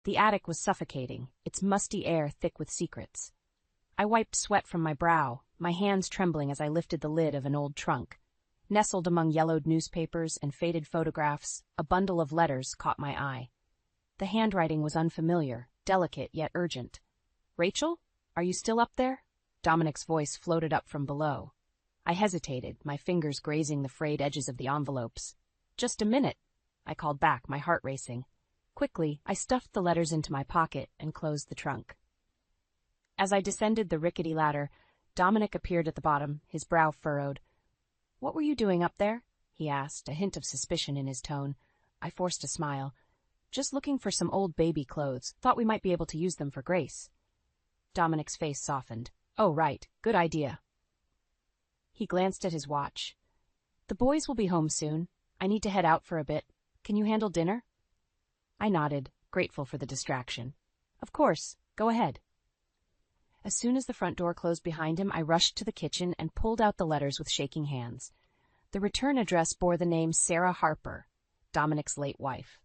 The attic was suffocating, its musty air thick with secrets. I wiped sweat from my brow, my hands trembling as I lifted the lid of an old trunk. Nestled among yellowed newspapers and faded photographs, a bundle of letters caught my eye. The handwriting was unfamiliar, delicate yet urgent. "Rachel? Are you still up there?" Dominic's voice floated up from below. I hesitated, my fingers grazing the frayed edges of the envelopes. "Just a minute," I called back, my heart racing. Quickly, I stuffed the letters into my pocket and closed the trunk. As I descended the rickety ladder, Dominic appeared at the bottom, his brow furrowed. "What were you doing up there?" he asked, a hint of suspicion in his tone. I forced a smile. "Just looking for some old baby clothes. Thought we might be able to use them for Grace." Dominic's face softened. "Oh, right. Good idea." He glanced at his watch. "The boys will be home soon. I need to head out for a bit. Can you handle dinner?" I nodded, grateful for the distraction. "Of course. Go ahead." As soon as the front door closed behind him, I rushed to the kitchen and pulled out the letters with shaking hands. The return address bore the name Sarah Harper, Dominic's late wife.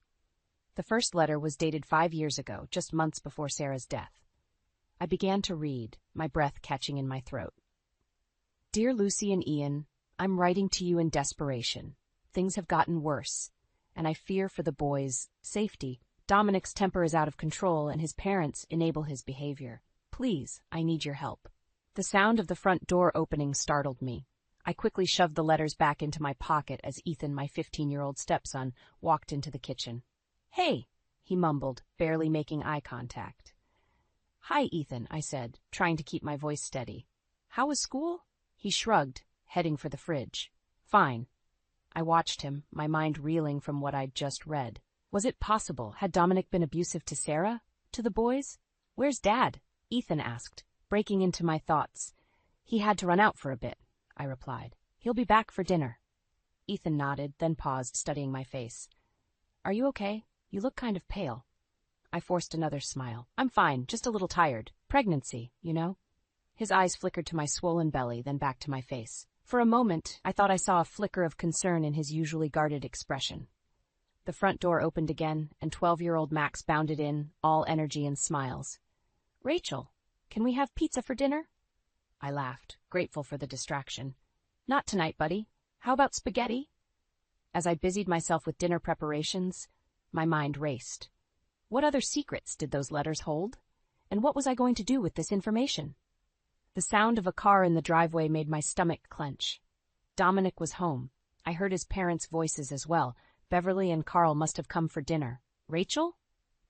The first letter was dated 5 years ago, just months before Sarah's death. I began to read, my breath catching in my throat. "Dear Lucy and Ian, I'm writing to you in desperation. Things have gotten worse, and I fear for the boys' safety. Dominic's temper is out of control, and his parents enable his behavior. Please, I need your help." The sound of the front door opening startled me. I quickly shoved the letters back into my pocket as Ethan, my 15-year-old stepson, walked into the kitchen. "Hey," he mumbled, barely making eye contact. "Hi, Ethan," I said, trying to keep my voice steady. "How was school?" He shrugged, heading for the fridge. "Fine." I watched him, my mind reeling from what I'd just read. Was it possible? Had Dominic been abusive to Sarah? To the boys? "Where's Dad?" Ethan asked, breaking into my thoughts. "He had to run out for a bit," I replied. "He'll be back for dinner." Ethan nodded, then paused, studying my face. "Are you okay? You look kind of pale." I forced another smile. "I'm fine, just a little tired. Pregnancy, you know." His eyes flickered to my swollen belly, then back to my face. For a moment, I thought I saw a flicker of concern in his usually guarded expression. The front door opened again, and 12-year-old Max bounded in, all energy and smiles. "Rachel, can we have pizza for dinner?" I laughed, grateful for the distraction. "Not tonight, buddy. How about spaghetti?" As I busied myself with dinner preparations, my mind raced. What other secrets did those letters hold? And what was I going to do with this information? The sound of a car in the driveway made my stomach clench. Dominic was home. I heard his parents' voices as well. Beverly and Carl must have come for dinner. "Rachel?"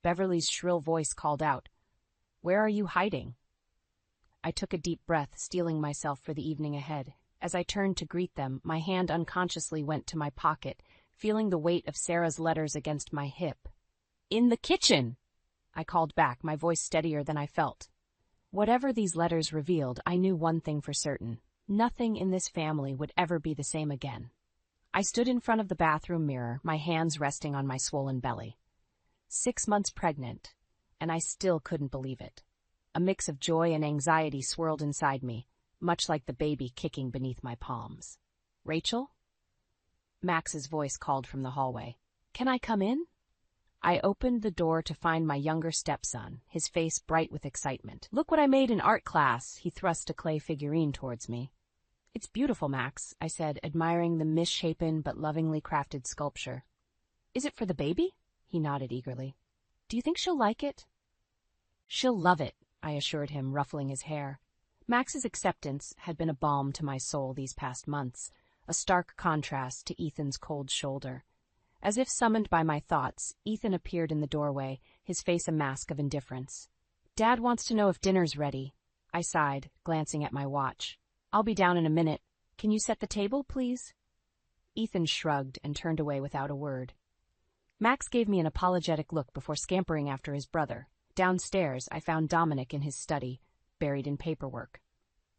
Beverly's shrill voice called out. "Where are you hiding?" I took a deep breath, steeling myself for the evening ahead. As I turned to greet them, my hand unconsciously went to my pocket, feeling the weight of Sarah's letters against my hip. "In the kitchen!" I called back, my voice steadier than I felt. Whatever these letters revealed, I knew one thing for certain. Nothing in this family would ever be the same again. I stood in front of the bathroom mirror, my hands resting on my swollen belly. 6 months pregnant, and I still couldn't believe it. A mix of joy and anxiety swirled inside me, much like the baby kicking beneath my palms. "Rachel?" Max's voice called from the hallway. "Can I come in?" I opened the door to find my younger stepson, his face bright with excitement. "Look what I made in art class," he thrust a clay figurine towards me. "It's beautiful, Max," I said, admiring the misshapen but lovingly crafted sculpture. "Is it for the baby?" He nodded eagerly. "Do you think she'll like it?" "She'll love it," I assured him, ruffling his hair. Max's acceptance had been a balm to my soul these past months, a stark contrast to Ethan's cold shoulder. As if summoned by my thoughts, Ethan appeared in the doorway, his face a mask of indifference. "Dad wants to know if dinner's ready." I sighed, glancing at my watch. "I'll be down in a minute. Can you set the table, please?" Ethan shrugged and turned away without a word. Max gave me an apologetic look before scampering after his brother. Downstairs, I found Dominic in his study, buried in paperwork.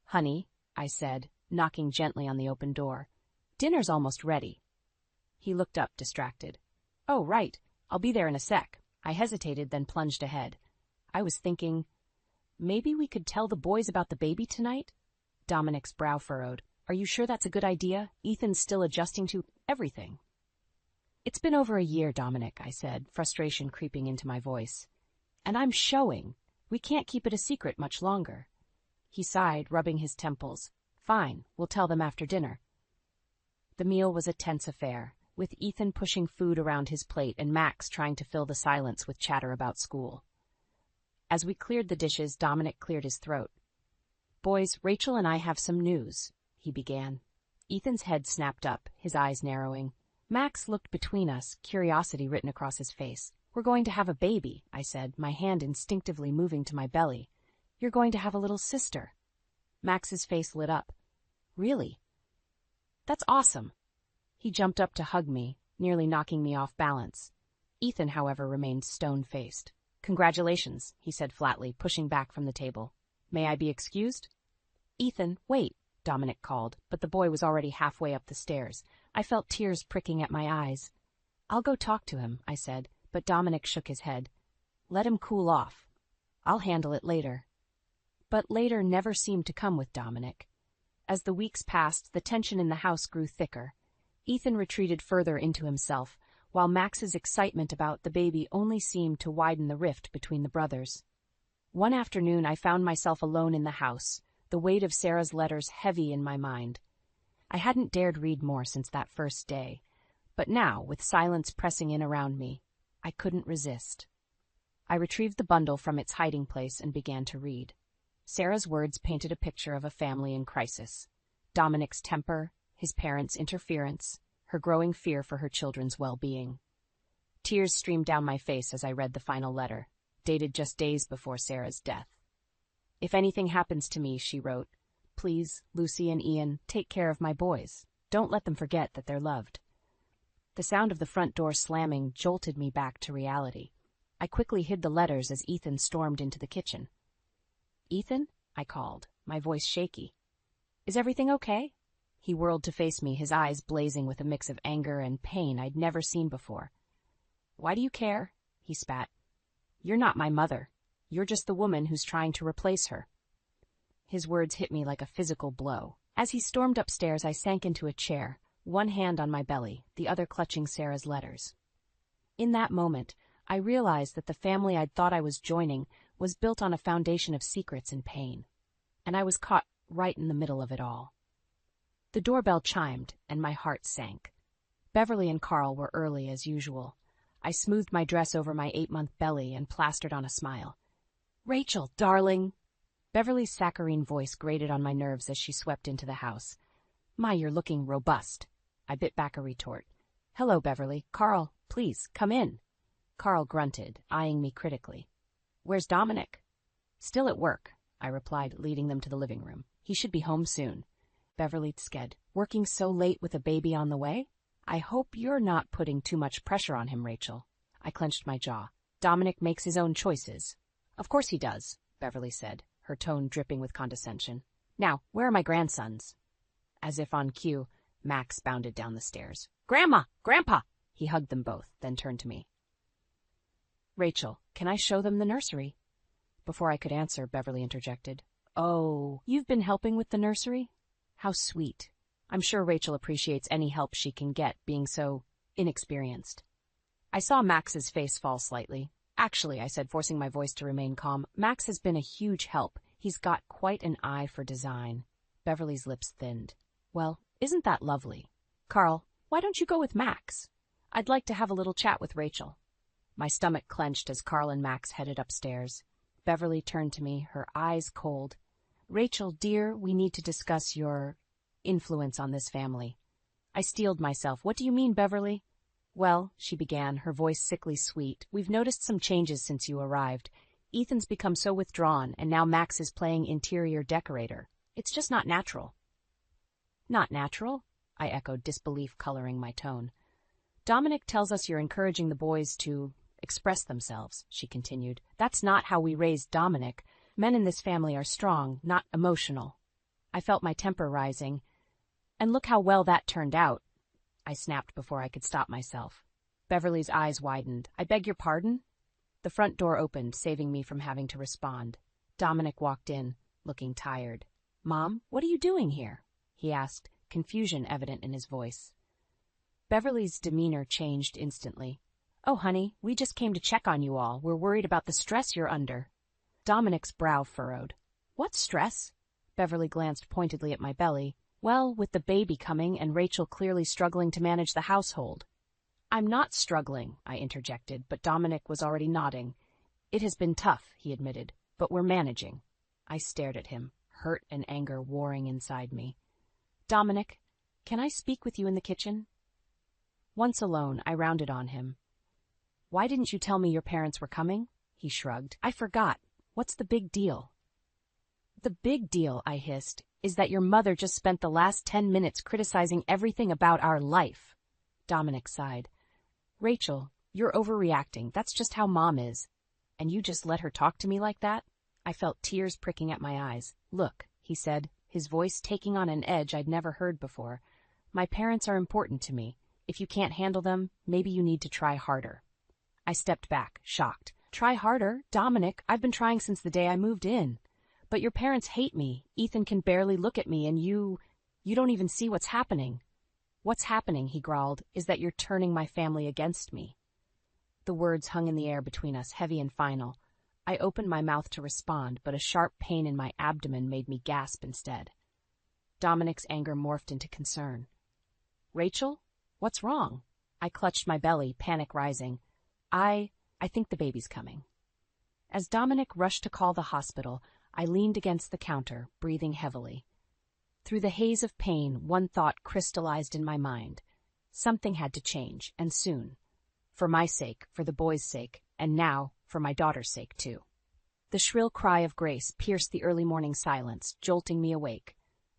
"Honey," I said, knocking gently on the open door. "Dinner's almost ready." He looked up, distracted. "Oh, right. I'll be there in a sec." I hesitated, then plunged ahead. I was thinking, maybe we could tell the boys about the baby tonight? Dominic's brow furrowed. "Are you sure that's a good idea? Ethan's still adjusting to everything." "It's been over a year, Dominic," I said, frustration creeping into my voice. And I'm showing. We can't keep it a secret much longer. He sighed, rubbing his temples. Fine, we'll tell them after dinner. The meal was a tense affair, with Ethan pushing food around his plate and Max trying to fill the silence with chatter about school. As we cleared the dishes, Dominic cleared his throat. Boys, Rachel and I have some news, he began. Ethan's head snapped up, his eyes narrowing. Max looked between us, curiosity written across his face. We're going to have a baby, I said, my hand instinctively moving to my belly. You're going to have a little sister. Max's face lit up. Really? That's awesome. He jumped up to hug me, nearly knocking me off balance. Ethan, however, remained stone-faced. Congratulations, he said flatly, pushing back from the table. May I be excused? Ethan, wait, Dominic called, but the boy was already halfway up the stairs. I felt tears pricking at my eyes. I'll go talk to him, I said, but Dominic shook his head. Let him cool off. I'll handle it later. But later never seemed to come with Dominic. As the weeks passed, the tension in the house grew thicker. Ethan retreated further into himself, while Max's excitement about the baby only seemed to widen the rift between the brothers. One afternoon I found myself alone in the house, the weight of Sarah's letters heavy in my mind. I hadn't dared read more since that first day, but now, with silence pressing in around me, I couldn't resist. I retrieved the bundle from its hiding place and began to read. Sarah's words painted a picture of a family in crisis. Dominic's temper, his parents' interference, her growing fear for her children's well-being. Tears streamed down my face as I read the final letter, dated just days before Sarah's death. If anything happens to me, she wrote, please, Lucy and Ian, take care of my boys. Don't let them forget that they're loved. The sound of the front door slamming jolted me back to reality. I quickly hid the letters as Ethan stormed into the kitchen. Ethan? I called, my voice shaky. Is everything okay? He whirled to face me, his eyes blazing with a mix of anger and pain I'd never seen before. Why do you care? He spat. You're not my mother. You're just the woman who's trying to replace her. His words hit me like a physical blow. As he stormed upstairs, I sank into a chair, one hand on my belly, the other clutching Sarah's letters. In that moment, I realized that the family I'd thought I was joining was built on a foundation of secrets and pain, and I was caught right in the middle of it all. The doorbell chimed, and my heart sank. Beverly and Carl were early as usual. I smoothed my dress over my 8-month belly and plastered on a smile. Rachel, darling! Beverly's saccharine voice grated on my nerves as she swept into the house. My, you're looking robust. I bit back a retort. Hello, Beverly. Carl, please, come in. Carl grunted, eyeing me critically. Where's Dominic? Still at work, I replied, leading them to the living room. He should be home soon. Beverly sked. Working so late with a baby on the way? I hope you're not putting too much pressure on him, Rachel. I clenched my jaw. Dominic makes his own choices. Of course he does, Beverly said, her tone dripping with condescension. Now, where are my grandsons? As if on cue, Max bounded down the stairs. Grandma! Grandpa! He hugged them both, then turned to me. Rachel, can I show them the nursery? Before I could answer, Beverly interjected. Oh, you've been helping with the nursery? How sweet. I'm sure Rachel appreciates any help she can get, being so inexperienced. I saw Max's face fall slightly. Actually, I said, forcing my voice to remain calm, Max has been a huge help. He's got quite an eye for design. Beverly's lips thinned. Well, isn't that lovely? Carl, why don't you go with Max? I'd like to have a little chat with Rachel. My stomach clenched as Carl and Max headed upstairs. Beverly turned to me, her eyes cold. Rachel, dear, we need to discuss your influence on this family. I steeled myself. What do you mean, Beverly? Well, she began, her voice sickly sweet, we've noticed some changes since you arrived. Ethan's become so withdrawn, and now Max is playing interior decorator. It's just not natural. Not natural? I echoed, disbelief coloring my tone. Dominic tells us you're encouraging the boys to express themselves, she continued. That's not how we raised Dominic. Men in this family are strong, not emotional. I felt my temper rising. And look how well that turned out. I snapped before I could stop myself. Beverly's eyes widened. I beg your pardon? The front door opened, saving me from having to respond. Dominic walked in, looking tired. Mom, what are you doing here? He asked, confusion evident in his voice. Beverly's demeanor changed instantly. Oh, honey, we just came to check on you all. We're worried about the stress you're under. Dominic's brow furrowed. What stress? Beverly glanced pointedly at my belly. Well, with the baby coming and Rachel clearly struggling to manage the household. I'm not struggling, I interjected, but Dominic was already nodding. It has been tough, he admitted, but we're managing. I stared at him, hurt and anger warring inside me. Dominic, can I speak with you in the kitchen? Once alone, I rounded on him. Why didn't you tell me your parents were coming? He shrugged. I forgot. What's the big deal? The big deal, I hissed, is that your mother just spent the last 10 minutes criticizing everything about our life. Dominic sighed. Rachel, you're overreacting. That's just how Mom is. And you just let her talk to me like that? I felt tears pricking at my eyes. Look, he said, his voice taking on an edge I'd never heard before. My parents are important to me. If you can't handle them, maybe you need to try harder. I stepped back, shocked. Try harder? Dominic, I've been trying since the day I moved in. But your parents hate me. Ethan can barely look at me, and you don't even see what's happening. What's happening, he growled, is that you're turning my family against me. The words hung in the air between us, heavy and final. I opened my mouth to respond, but a sharp pain in my abdomen made me gasp instead. Dominic's anger morphed into concern. Rachel? What's wrong? I clutched my belly, panic rising. I think the baby's coming. As Dominic rushed to call the hospital, I leaned against the counter, breathing heavily. Through the haze of pain, one thought crystallized in my mind. Something had to change, and soon. For my sake, for the boy's sake, and now, for my daughter's sake, too. The shrill cry of Grace pierced the early morning silence, jolting me awake.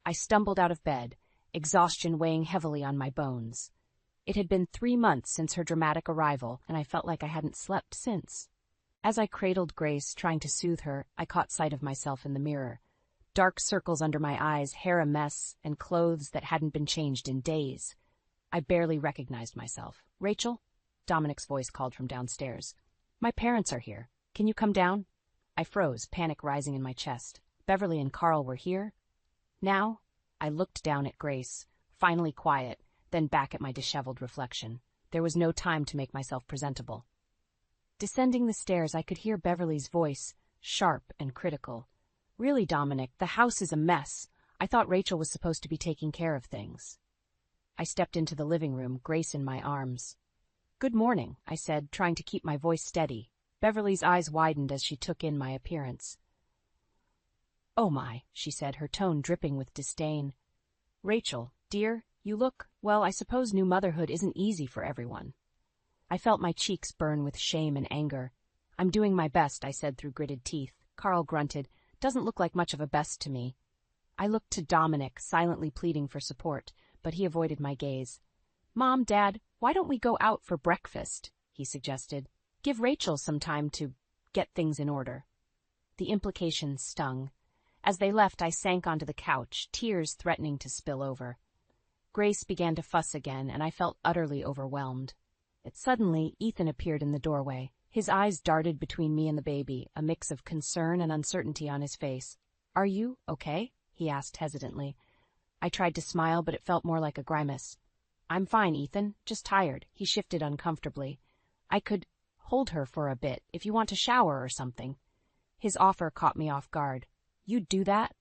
I stumbled out of bed, exhaustion weighing heavily on my bones. It had been 3 months since her dramatic arrival, and I felt like I hadn't slept since. As I cradled Grace, trying to soothe her, I caught sight of myself in the mirror. Dark circles under my eyes, hair a mess, and clothes that hadn't been changed in days. I barely recognized myself. Rachel? Dominic's voice called from downstairs. My parents are here. Can you come down? I froze, panic rising in my chest. Beverly and Carl were here? Now? I looked down at Grace, finally quiet, then back at my disheveled reflection. There was no time to make myself presentable. Descending the stairs, I could hear Beverly's voice, sharp and critical. Really, Dominic, the house is a mess. I thought Rachel was supposed to be taking care of things. I stepped into the living room, Grace in my arms. Good morning, I said, trying to keep my voice steady. Beverly's eyes widened as she took in my appearance. Oh my, she said, her tone dripping with disdain. Rachel, dear, you look, well, I suppose new motherhood isn't easy for everyone. I felt my cheeks burn with shame and anger. I'm doing my best, I said through gritted teeth. Carl grunted. Doesn't look like much of a best to me. I looked to Dominic, silently pleading for support, but he avoided my gaze. Mom, Dad, why don't we go out for breakfast? He suggested. Give Rachel some time to get things in order. The implication stung. As they left, I sank onto the couch, tears threatening to spill over. Grace began to fuss again, and I felt utterly overwhelmed. Suddenly, Ethan appeared in the doorway. His eyes darted between me and the baby, a mix of concern and uncertainty on his face. Are you okay? He asked hesitantly. I tried to smile, but it felt more like a grimace. I'm fine, Ethan, just tired. He shifted uncomfortably. I could hold her for a bit, if you want to shower or something. His offer caught me off guard. You'd do that?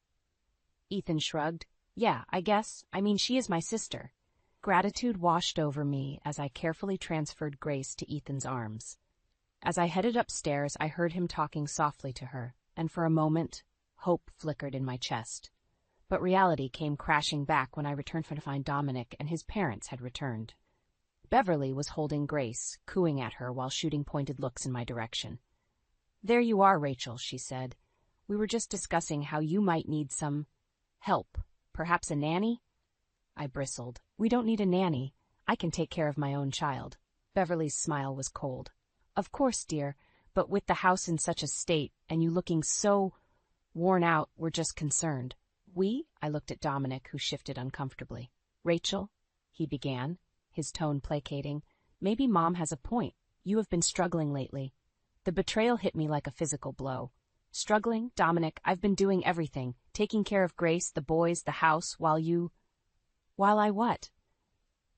Ethan shrugged. Yeah, I guess. I mean, she is my sister. Gratitude washed over me as I carefully transferred Grace to Ethan's arms. As I headed upstairs, I heard him talking softly to her, and for a moment, hope flickered in my chest. But reality came crashing back when I returned to find Dominic and his parents had returned. Beverly was holding Grace, cooing at her while shooting pointed looks in my direction. There you are, Rachel, she said. We were just discussing how you might need some help, perhaps a nanny? I bristled. We don't need a nanny. I can take care of my own child. Beverly's smile was cold. Of course, dear, but with the house in such a state and you looking so worn out, we're just concerned. We? I looked at Dominic, who shifted uncomfortably. Rachel, he began, his tone placating, maybe Mom has a point. You have been struggling lately. The betrayal hit me like a physical blow. Struggling? Dominic, I've been doing everything, taking care of Grace, the boys, the house, while you... While I what?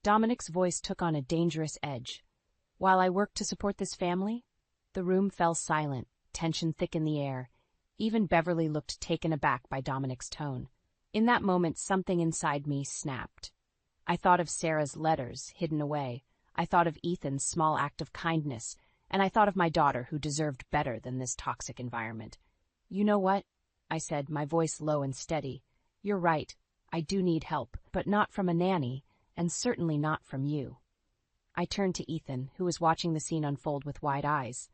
Dominic's voice took on a dangerous edge. While I worked to support this family, the room fell silent, tension thick in the air. Even Beverly looked taken aback by Dominic's tone. In that moment, something inside me snapped. I thought of Sarah's letters hidden away. I thought of Ethan's small act of kindness, and I thought of my daughter who deserved better than this toxic environment. "You know what?" I said, my voice low and steady. "You're right. I do need help, but not from a nanny, and certainly not from you." I turned to Ethan, who was watching the scene unfold with wide eyes.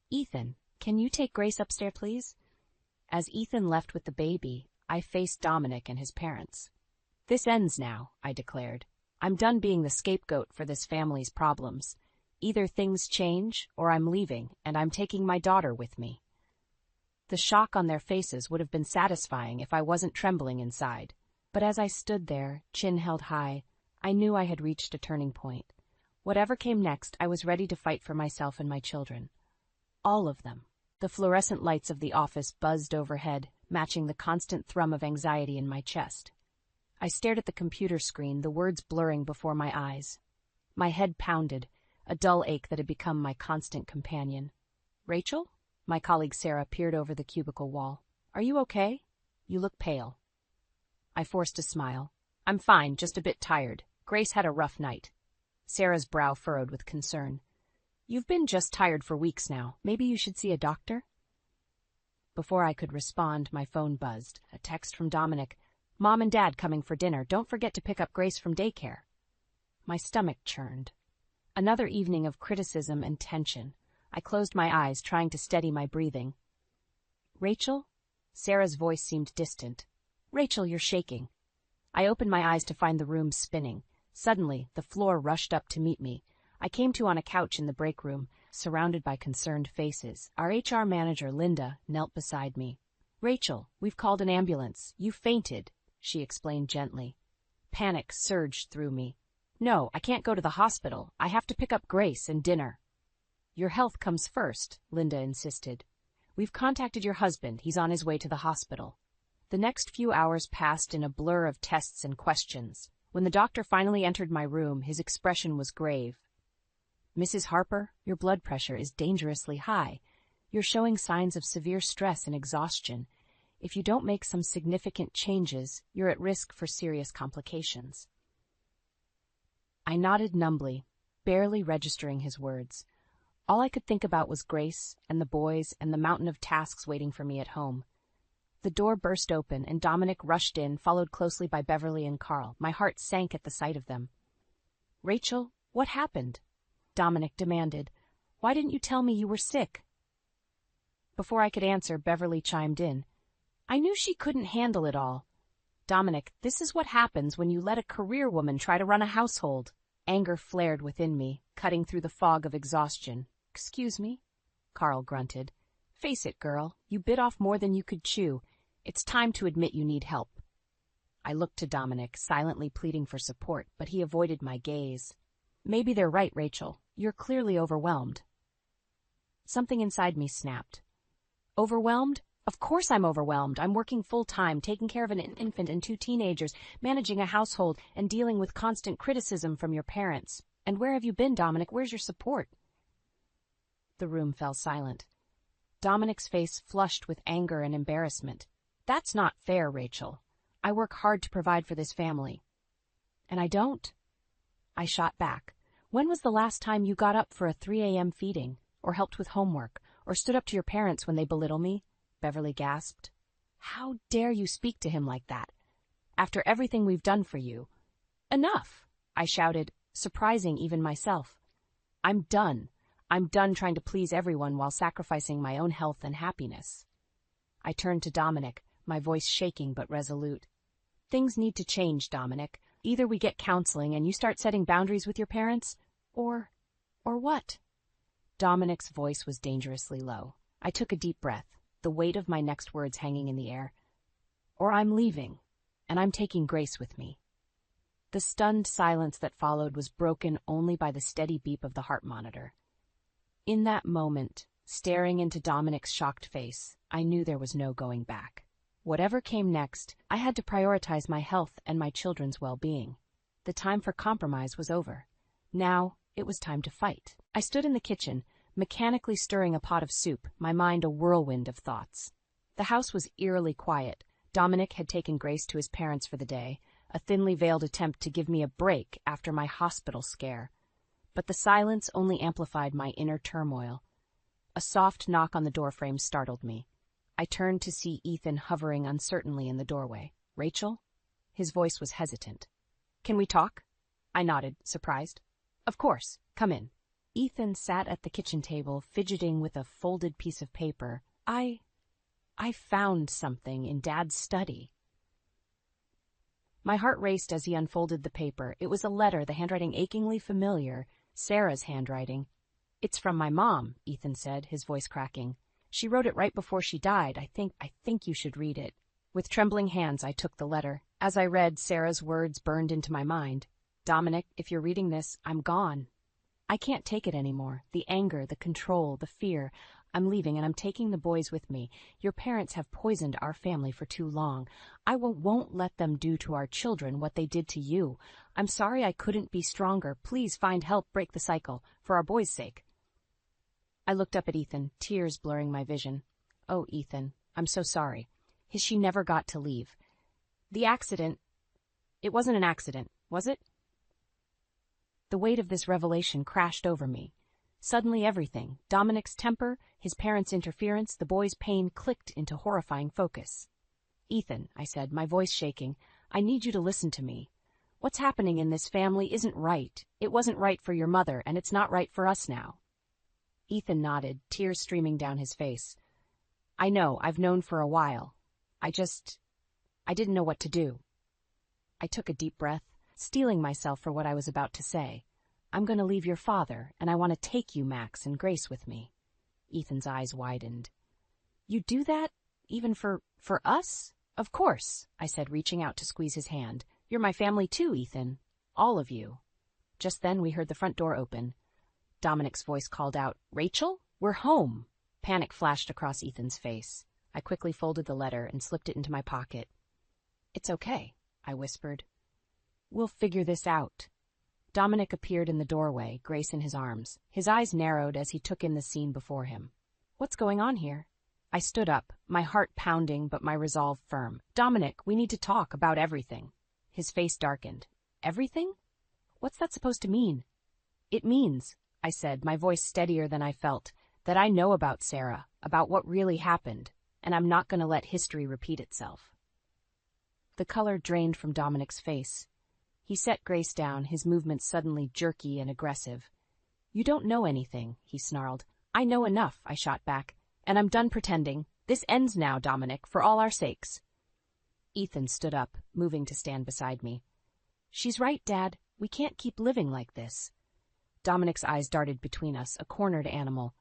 "Ethan, can you take Grace upstairs, please?" As Ethan left with the baby, I faced Dominic and his parents. "This ends now," I declared. "I'm done being the scapegoat for this family's problems. Either things change, or I'm leaving, and I'm taking my daughter with me." The shock on their faces would have been satisfying if I wasn't trembling inside. But as I stood there, chin held high, I knew I had reached a turning point. Whatever came next, I was ready to fight for myself and my children. All of them. The fluorescent lights of the office buzzed overhead, matching the constant thrum of anxiety in my chest. I stared at the computer screen, the words blurring before my eyes. My head pounded, a dull ache that had become my constant companion. "Rachel?" My colleague Sarah peered over the cubicle wall. "Are you okay? You look pale." I forced a smile. "I'm fine, just a bit tired. Grace had a rough night." Sarah's brow furrowed with concern. "You've been just tired for weeks now. Maybe you should see a doctor?" Before I could respond, my phone buzzed. A text from Dominic. "Mom and Dad coming for dinner. Don't forget to pick up Grace from daycare." My stomach churned. Another evening of criticism and tension. I closed my eyes, trying to steady my breathing. "Rachel?" Sarah's voice seemed distant. "Rachel, you're shaking." I opened my eyes to find the room spinning. Suddenly, the floor rushed up to meet me. I came to on a couch in the break room, surrounded by concerned faces. Our HR manager, Linda, knelt beside me. "Rachel, we've called an ambulance. You fainted," she explained gently. Panic surged through me. "No, I can't go to the hospital. I have to pick up Grace and dinner." "Your health comes first," Linda insisted. "We've contacted your husband. He's on his way to the hospital." The next few hours passed in a blur of tests and questions. When the doctor finally entered my room, his expression was grave. "Mrs. Harper, your blood pressure is dangerously high. You're showing signs of severe stress and exhaustion. If you don't make some significant changes, you're at risk for serious complications." I nodded numbly, barely registering his words. All I could think about was Grace and the boys and the mountain of tasks waiting for me at home. The door burst open, and Dominic rushed in, followed closely by Beverly and Carl. My heart sank at the sight of them. "Rachel, what happened?" Dominic demanded. "Why didn't you tell me you were sick?" Before I could answer, Beverly chimed in. "I knew she couldn't handle it all." "Dominic, this is what happens when you let a career woman try to run a household." Anger flared within me, cutting through the fog of exhaustion. "Excuse me?" Carl grunted. "Face it, girl, you bit off more than you could chew. It's time to admit you need help." I looked to Dominic, silently pleading for support, but he avoided my gaze. "Maybe they're right, Rachel. You're clearly overwhelmed." Something inside me snapped. "Overwhelmed? Of course I'm overwhelmed. I'm working full-time, taking care of an infant and 2 teenagers, managing a household, and dealing with constant criticism from your parents. And where have you been, Dominic? Where's your support?" The room fell silent. Dominic's face flushed with anger and embarrassment. "That's not fair, Rachel. I work hard to provide for this family." "And I don't?" I shot back. "When was the last time you got up for a 3 a.m. feeding, or helped with homework, or stood up to your parents when they belittle me?" Beverly gasped. "How dare you speak to him like that? After everything we've done for you." "Enough!" I shouted, surprising even myself. "I'm done. I'm done trying to please everyone while sacrificing my own health and happiness." I turned to Dominic, my voice shaking but resolute. "Things need to change, Dominic. Either we get counseling and you start setting boundaries with your parents, or what?" Dominic's voice was dangerously low. I took a deep breath, the weight of my next words hanging in the air. "Or I'm leaving, and I'm taking Grace with me." The stunned silence that followed was broken only by the steady beep of the heart monitor. In that moment, staring into Dominic's shocked face, I knew there was no going back. Whatever came next, I had to prioritize my health and my children's well-being. The time for compromise was over. Now, It was time to fight. I stood in the kitchen, mechanically stirring a pot of soup, my mind a whirlwind of thoughts. The house was eerily quiet. Dominic had taken Grace to his parents for the day, a thinly veiled attempt to give me a break after my hospital scare. But the silence only amplified my inner turmoil. A soft knock on the doorframe startled me. I turned to see Ethan hovering uncertainly in the doorway. "Rachel?" His voice was hesitant. "Can we talk?" I nodded, surprised. "Of course. Come in." Ethan sat at the kitchen table, fidgeting with a folded piece of paper. I found something in Dad's study." My heart raced as he unfolded the paper. It was a letter, the handwriting achingly familiar, Sarah's handwriting. "It's from my mom," Ethan said, his voice cracking. "She wrote it right before she died. I think you should read it." With trembling hands, I took the letter. As I read, Sarah's words burned into my mind. "Dominic, if you're reading this, I'm gone. I can't take it anymore. The anger, the control, the fear. I'm leaving, and I'm taking the boys with me. Your parents have poisoned our family for too long. I won't let them do to our children what they did to you. I'm sorry I couldn't be stronger. Please find help, break the cycle, for our boys' sake." I looked up at Ethan, tears blurring my vision. "Oh, Ethan, I'm so sorry. She never got to leave. The accident, it wasn't an accident, was it?" The weight of this revelation crashed over me. Suddenly everything, Dominic's temper, his parents' interference, the boy's pain, clicked into horrifying focus. "Ethan," I said, my voice shaking, "I need you to listen to me. What's happening in this family isn't right. It wasn't right for your mother, and it's not right for us now." Ethan nodded, tears streaming down his face. "I know, I've known for a while. I didn't know what to do." I took a deep breath, steeling myself for what I was about to say. "I'm going to leave your father, and I want to take you, Max, and Grace with me." Ethan's eyes widened. "You do that? Even for us?" "Of course," I said, reaching out to squeeze his hand. "You're my family too, Ethan. All of you." Just then we heard the front door open. Dominic's voice called out, "Rachel, we're home." Panic flashed across Ethan's face. I quickly folded the letter and slipped it into my pocket. "It's okay," I whispered. "We'll figure this out." Dominic appeared in the doorway, Grace in his arms. His eyes narrowed as he took in the scene before him. "What's going on here?" I stood up, my heart pounding but my resolve firm. "Dominic, we need to talk about everything." His face darkened. "Everything? What's that supposed to mean?" "It means," I said, my voice steadier than I felt, "that I know about Sarah, about what really happened, and I'm not going to let history repeat itself." The color drained from Dominic's face. He set Grace down, his movements suddenly jerky and aggressive. "You don't know anything," he snarled. "I know enough," I shot back, "and I'm done pretending. This ends now, Dominic, for all our sakes." Ethan stood up, moving to stand beside me. "She's right, Dad. We can't keep living like this." Dominic's eyes darted between us, a cornered animal.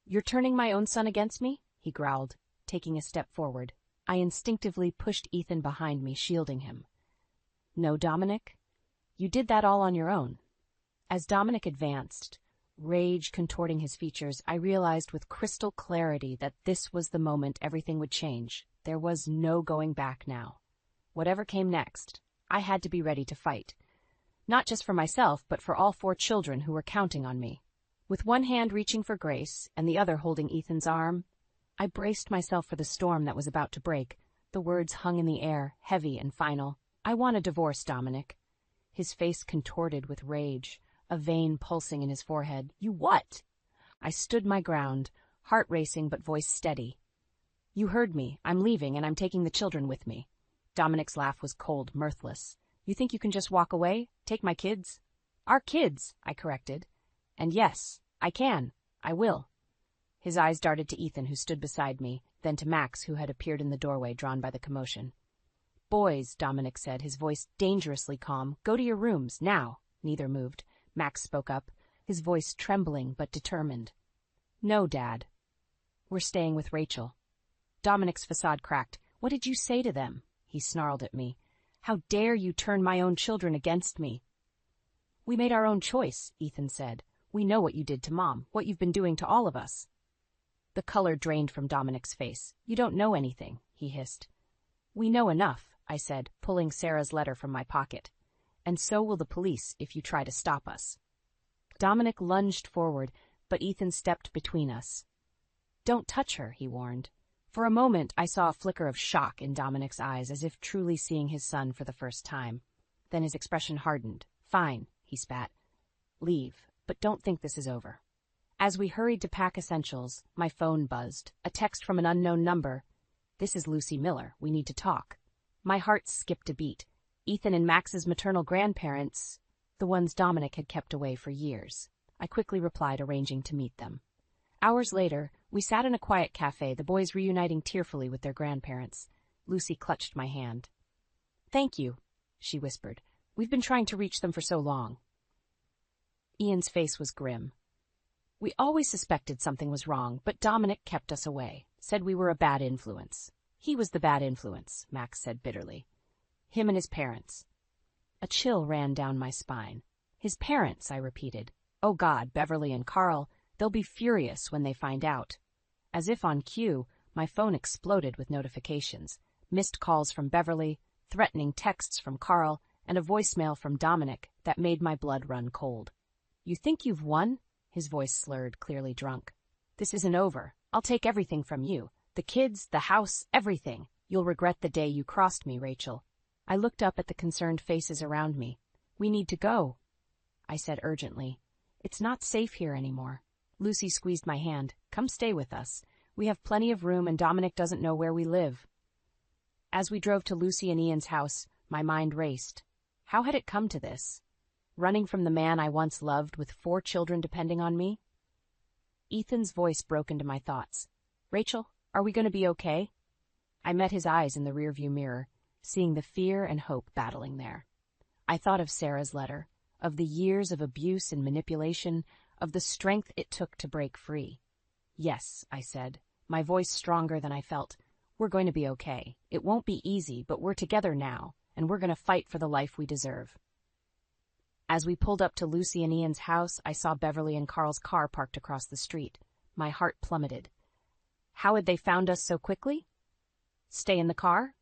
"You're turning my own son against me?" he growled, taking a step forward. I instinctively pushed Ethan behind me, shielding him. "No, Dominic. You did that all on your own." As Dominic advanced, rage contorting his features, I realized with crystal clarity that this was the moment everything would change. There was no going back now. Whatever came next, I had to be ready to fight. Not just for myself, but for all 4 children who were counting on me. With one hand reaching for Grace and the other holding Ethan's arm, I braced myself for the storm that was about to break. The words hung in the air, heavy and final. "I want a divorce, Dominic." His face contorted with rage, a vein pulsing in his forehead. "You what?" I stood my ground, heart racing but voice steady. "You heard me. I'm leaving, and I'm taking the children with me." Dominic's laugh was cold, mirthless. "You think you can just walk away? Take my kids?" "Our kids," I corrected. "And yes, I can. I will." His eyes darted to Ethan, who stood beside me, then to Max, who had appeared in the doorway, drawn by the commotion. "Boys," Dominic said, his voice dangerously calm, "go to your rooms, now." Neither moved. Max spoke up, his voice trembling but determined. "No, Dad. We're staying with Rachel." Dominic's facade cracked. "What did you say to them?" He snarled at me. "How dare you turn my own children against me?" "We made our own choice," Ethan said. "We know what you did to Mom, what you've been doing to all of us." The color drained from Dominic's face. "You don't know anything," he hissed. "We know enough," I said, pulling Sarah's letter from my pocket. "And so will the police if you try to stop us." Dominic lunged forward, but Ethan stepped between us. "Don't touch her," he warned. For a moment, I saw a flicker of shock in Dominic's eyes, as if truly seeing his son for the first time. Then his expression hardened. "Fine," he spat. "Leave, but don't think this is over." As we hurried to pack essentials, my phone buzzed. A text from an unknown number. "This is Lucy Miller. We need to talk." My heart skipped a beat. Ethan and Max's maternal grandparents, the ones Dominic had kept away for years. I quickly replied, arranging to meet them. Hours later, we sat in a quiet cafe, the boys reuniting tearfully with their grandparents. Lucy clutched my hand. "Thank you," she whispered. "We've been trying to reach them for so long." Ian's face was grim. "We always suspected something was wrong, but Dominic kept us away, said we were a bad influence." "He was the bad influence," Max said bitterly. "Him and his parents." A chill ran down my spine. "His parents," I repeated. "Oh God, Beverly and Carl, they'll be furious when they find out." As if on cue, my phone exploded with notifications. Missed calls from Beverly, threatening texts from Carl, and a voicemail from Dominic that made my blood run cold. "You think you've won?" His voice slurred, clearly drunk. "This isn't over. I'll take everything from you. The kids, the house, everything. You'll regret the day you crossed me, Rachel." I looked up at the concerned faces around me. "We need to go," I said urgently. "It's not safe here anymore." Lucy squeezed my hand. "Come stay with us. We have plenty of room and Dominic doesn't know where we live." As we drove to Lucy and Ian's house, my mind raced. How had it come to this? Running from the man I once loved with 4 children depending on me? Ethan's voice broke into my thoughts. "Rachel, are we going to be okay?" I met his eyes in the rearview mirror, seeing the fear and hope battling there. I thought of Sarah's letter, of the years of abuse and manipulation, of the strength it took to break free. "Yes," I said, my voice stronger than I felt. "We're going to be okay. It won't be easy, but we're together now, and we're going to fight for the life we deserve." As we pulled up to Lucy and Ian's house, I saw Beverly and Carl's car parked across the street. My heart plummeted. How had they found us so quickly? "Stay in the car?"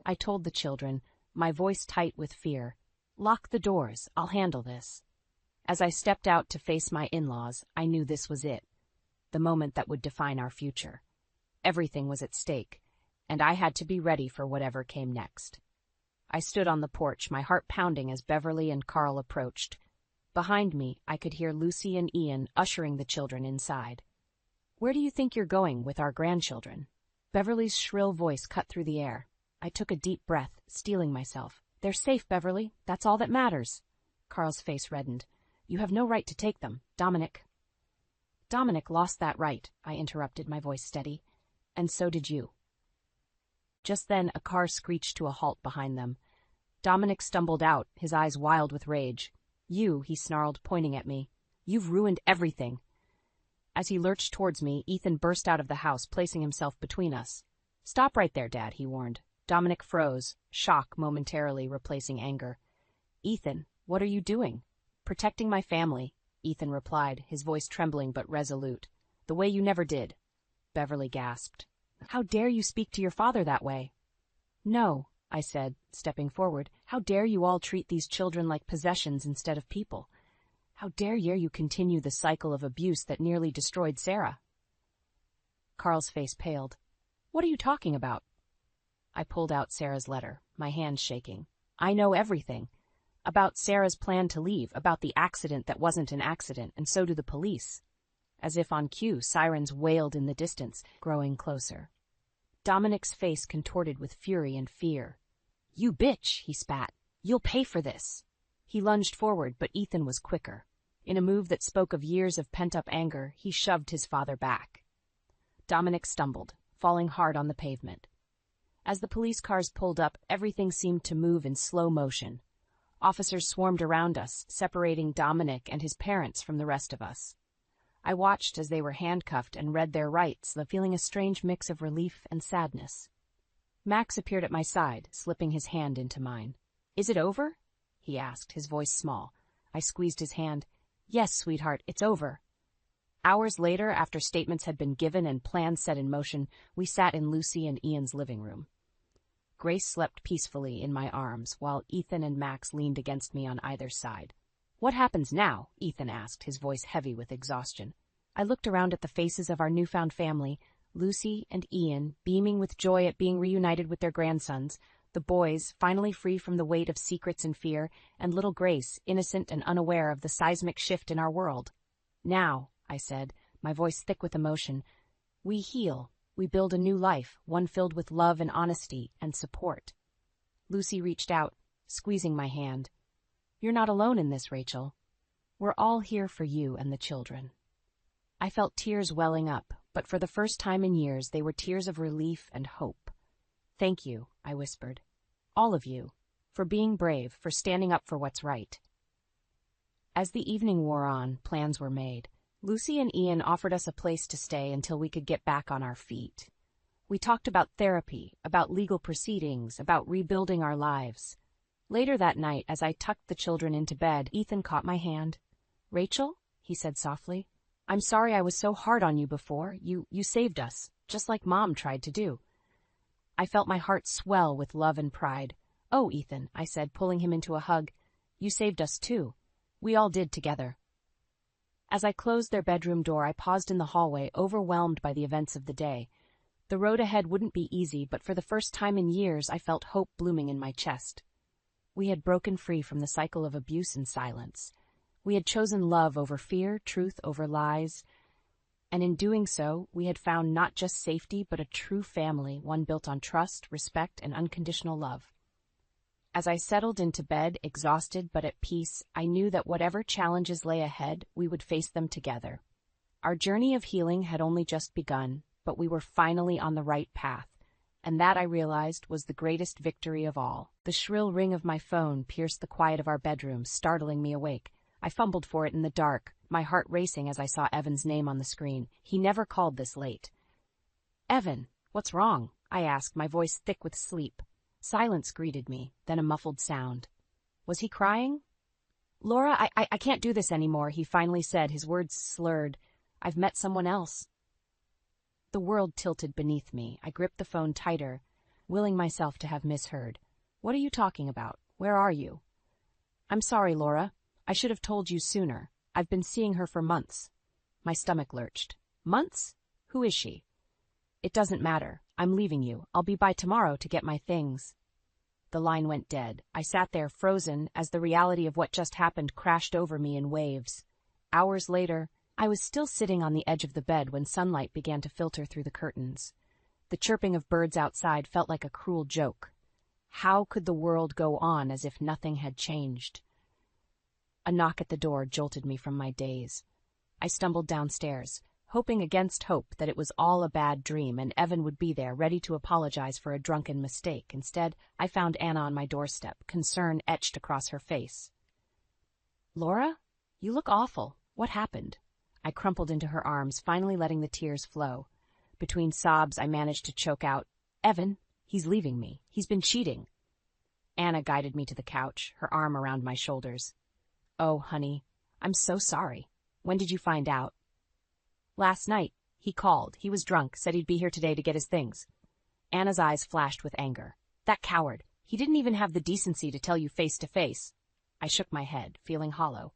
I told the children, my voice tight with fear. "Lock the doors. I'll handle this." As I stepped out to face my in-laws, I knew this was it, the moment that would define our future. Everything was at stake, and I had to be ready for whatever came next. I stood on the porch, my heart pounding as Beverly and Carl approached. Behind me, I could hear Lucy and Ian ushering the children inside. "Where do you think you're going with our grandchildren?" Beverly's shrill voice cut through the air. I took a deep breath, steeling myself. "They're safe, Beverly. That's all that matters." Carl's face reddened. "You have no right to take them, Dominic." "Dominic lost that right," I interrupted, my voice steady. "And so did you." Just then, a car screeched to a halt behind them. Dominic stumbled out, his eyes wild with rage. "You," he snarled, pointing at me. "You've ruined everything." As he lurched towards me, Ethan burst out of the house, placing himself between us. "Stop right there, Dad," he warned. Dominic froze, shock momentarily replacing anger. "Ethan, what are you doing?" "Protecting my family," Ethan replied, his voice trembling but resolute. "The way you never did." Beverly gasped. "How dare you speak to your father that way?" "No," I said, stepping forward. "How dare you all treat these children like possessions instead of people? How dare you continue the cycle of abuse that nearly destroyed Sarah?" Carl's face paled. "What are you talking about?" I pulled out Sarah's letter, my hands shaking. "I know everything. About Sarah's plan to leave, about the accident that wasn't an accident, and so do the police." As if on cue, sirens wailed in the distance, growing closer. Dominic's face contorted with fury and fear. "You bitch," he spat. "You'll pay for this." He lunged forward, but Ethan was quicker. In a move that spoke of years of pent-up anger, he shoved his father back. Dominic stumbled, falling hard on the pavement. As the police cars pulled up, everything seemed to move in slow motion. Officers swarmed around us, separating Dominic and his parents from the rest of us. I watched as they were handcuffed and read their rights, feeling a strange mix of relief and sadness. Max appeared at my side, slipping his hand into mine. "Is it over?" he asked, his voice small. I squeezed his hand. "Yes, sweetheart, it's over." Hours later, after statements had been given and plans set in motion, we sat in Lucy and Ian's living room. Grace slept peacefully in my arms, while Ethan and Max leaned against me on either side. "What happens now?" Ethan asked, his voice heavy with exhaustion. I looked around at the faces of our newfound family, Lucy and Ian, beaming with joy at being reunited with their grandsons, the boys, finally free from the weight of secrets and fear, and little Grace, innocent and unaware of the seismic shift in our world. "Now," I said, my voice thick with emotion, "we heal. We build a new life, one filled with love and honesty and support." Lucy reached out, squeezing my hand. "You're not alone in this, Rachel. We're all here for you and the children." I felt tears welling up, but for the first time in years they were tears of relief and hope. "Thank you," I whispered. "All of you. For being brave, for standing up for what's right." As the evening wore on, plans were made. Lucy and Ian offered us a place to stay until we could get back on our feet. We talked about therapy, about legal proceedings, about rebuilding our lives. Later that night, as I tucked the children into bed, Ethan caught my hand. "Rachel," he said softly, "I'm sorry I was so hard on you before. You saved us, just like Mom tried to do." I felt my heart swell with love and pride. "Oh, Ethan," I said, pulling him into a hug, "you saved us too. We all did together." As I closed their bedroom door, I paused in the hallway, overwhelmed by the events of the day. The road ahead wouldn't be easy, but for the first time in years, I felt hope blooming in my chest. We had broken free from the cycle of abuse and silence. We had chosen love over fear, truth over lies, and in doing so, we had found not just safety, but a true family, one built on trust, respect, and unconditional love. As I settled into bed, exhausted but at peace, I knew that whatever challenges lay ahead, we would face them together. Our journey of healing had only just begun, but we were finally on the right path, and that, I realized, was the greatest victory of all. The shrill ring of my phone pierced the quiet of our bedroom, startling me awake. I fumbled for it in the dark, my heart racing as I saw Evan's name on the screen. He never called this late. "Evan, what's wrong?" I asked, my voice thick with sleep. Silence greeted me, then a muffled sound. Was he crying? "Laura, I can't do this anymore," he finally said, his words slurred. "I've met someone else." The world tilted beneath me. I gripped the phone tighter, willing myself to have misheard. "What are you talking about? Where are you?" "I'm sorry, Laura. I should have told you sooner. I've been seeing her for months." My stomach lurched. "Months? Who is she?" "It doesn't matter. I'm leaving you. I'll be by tomorrow to get my things." The line went dead. I sat there frozen as the reality of what just happened crashed over me in waves. Hours later, I was still sitting on the edge of the bed when sunlight began to filter through the curtains. The chirping of birds outside felt like a cruel joke. How could the world go on as if nothing had changed? A knock at the door jolted me from my daze. I stumbled downstairs, hoping against hope that it was all a bad dream and Evan would be there, ready to apologize for a drunken mistake. Instead, I found Anna on my doorstep, concern etched across her face. "Laura, you look awful. What happened?" I crumpled into her arms, finally letting the tears flow. Between sobs, I managed to choke out, "Evan, he's leaving me. He's been cheating." Anna guided me to the couch, her arm around my shoulders. "Oh, honey, I'm so sorry. When did you find out?" "Last night. He called. He was drunk, said he'd be here today to get his things." Anna's eyes flashed with anger. "That coward. He didn't even have the decency to tell you face to face." I shook my head, feeling hollow.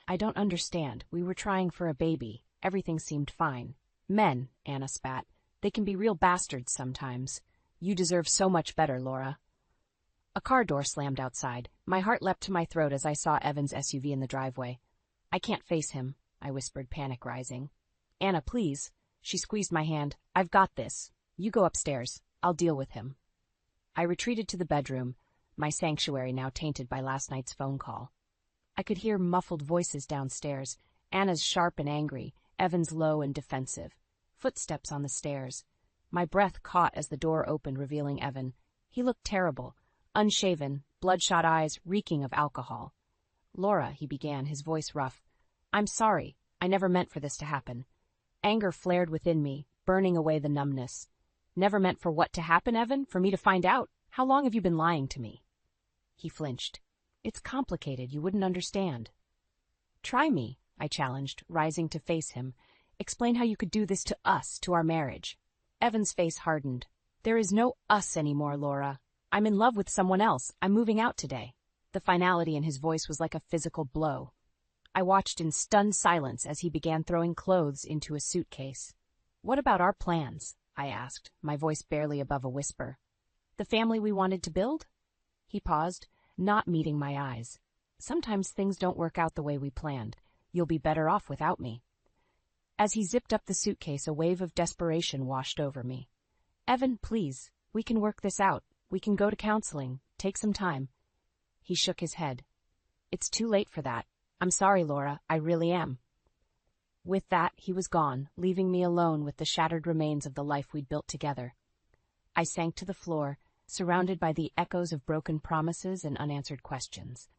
"I don't understand. We were trying for a baby. Everything seemed fine." "Men," Anna spat. "They can be real bastards sometimes. You deserve so much better, Laura." A car door slammed outside. My heart leapt to my throat as I saw Evan's SUV in the driveway. "I can't face him," I whispered, panic rising. "Anna, please." She squeezed my hand. "I've got this. You go upstairs. I'll deal with him." I retreated to the bedroom, my sanctuary now tainted by last night's phone call. I could hear muffled voices downstairs, Anna's sharp and angry, Evan's low and defensive. Footsteps on the stairs. My breath caught as the door opened, revealing Evan. He looked terrible. Unshaven, bloodshot eyes reeking of alcohol. "Laura," he began, his voice rough. "I'm sorry. I never meant for this to happen." Anger flared within me, burning away the numbness. "Never meant for what to happen, Evan? For me to find out? How long have you been lying to me?" He flinched. "It's complicated. You wouldn't understand." "Try me," I challenged, rising to face him. "Explain how you could do this to us, to our marriage." Evan's face hardened. "There is no us anymore, Laura. I'm in love with someone else. I'm moving out today." The finality in his voice was like a physical blow. I watched in stunned silence as he began throwing clothes into a suitcase. "What about our plans?" I asked, my voice barely above a whisper. "The family we wanted to build?" He paused, not meeting my eyes. "Sometimes things don't work out the way we planned. You'll be better off without me." As he zipped up the suitcase, a wave of desperation washed over me. "Evan, please, we can work this out. We can go to counseling. Take some time." He shook his head. "It's too late for that. I'm sorry, Laura, I really am." With that, he was gone, leaving me alone with the shattered remains of the life we'd built together. I sank to the floor, surrounded by the echoes of broken promises and unanswered questions.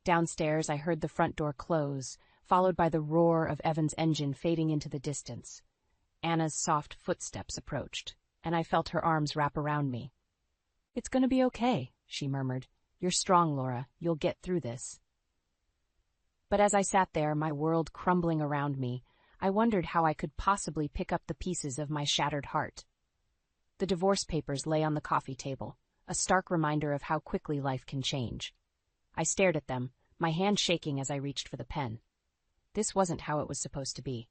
Downstairs, I heard the front door close, followed by the roar of Evan's engine fading into the distance. Anna's soft footsteps approached, and I felt her arms wrap around me. "It's going to be okay," she murmured. "You're strong, Laura. You'll get through this." But as I sat there, my world crumbling around me, I wondered how I could possibly pick up the pieces of my shattered heart. The divorce papers lay on the coffee table, a stark reminder of how quickly life can change. I stared at them, my hand shaking as I reached for the pen. This wasn't how it was supposed to be.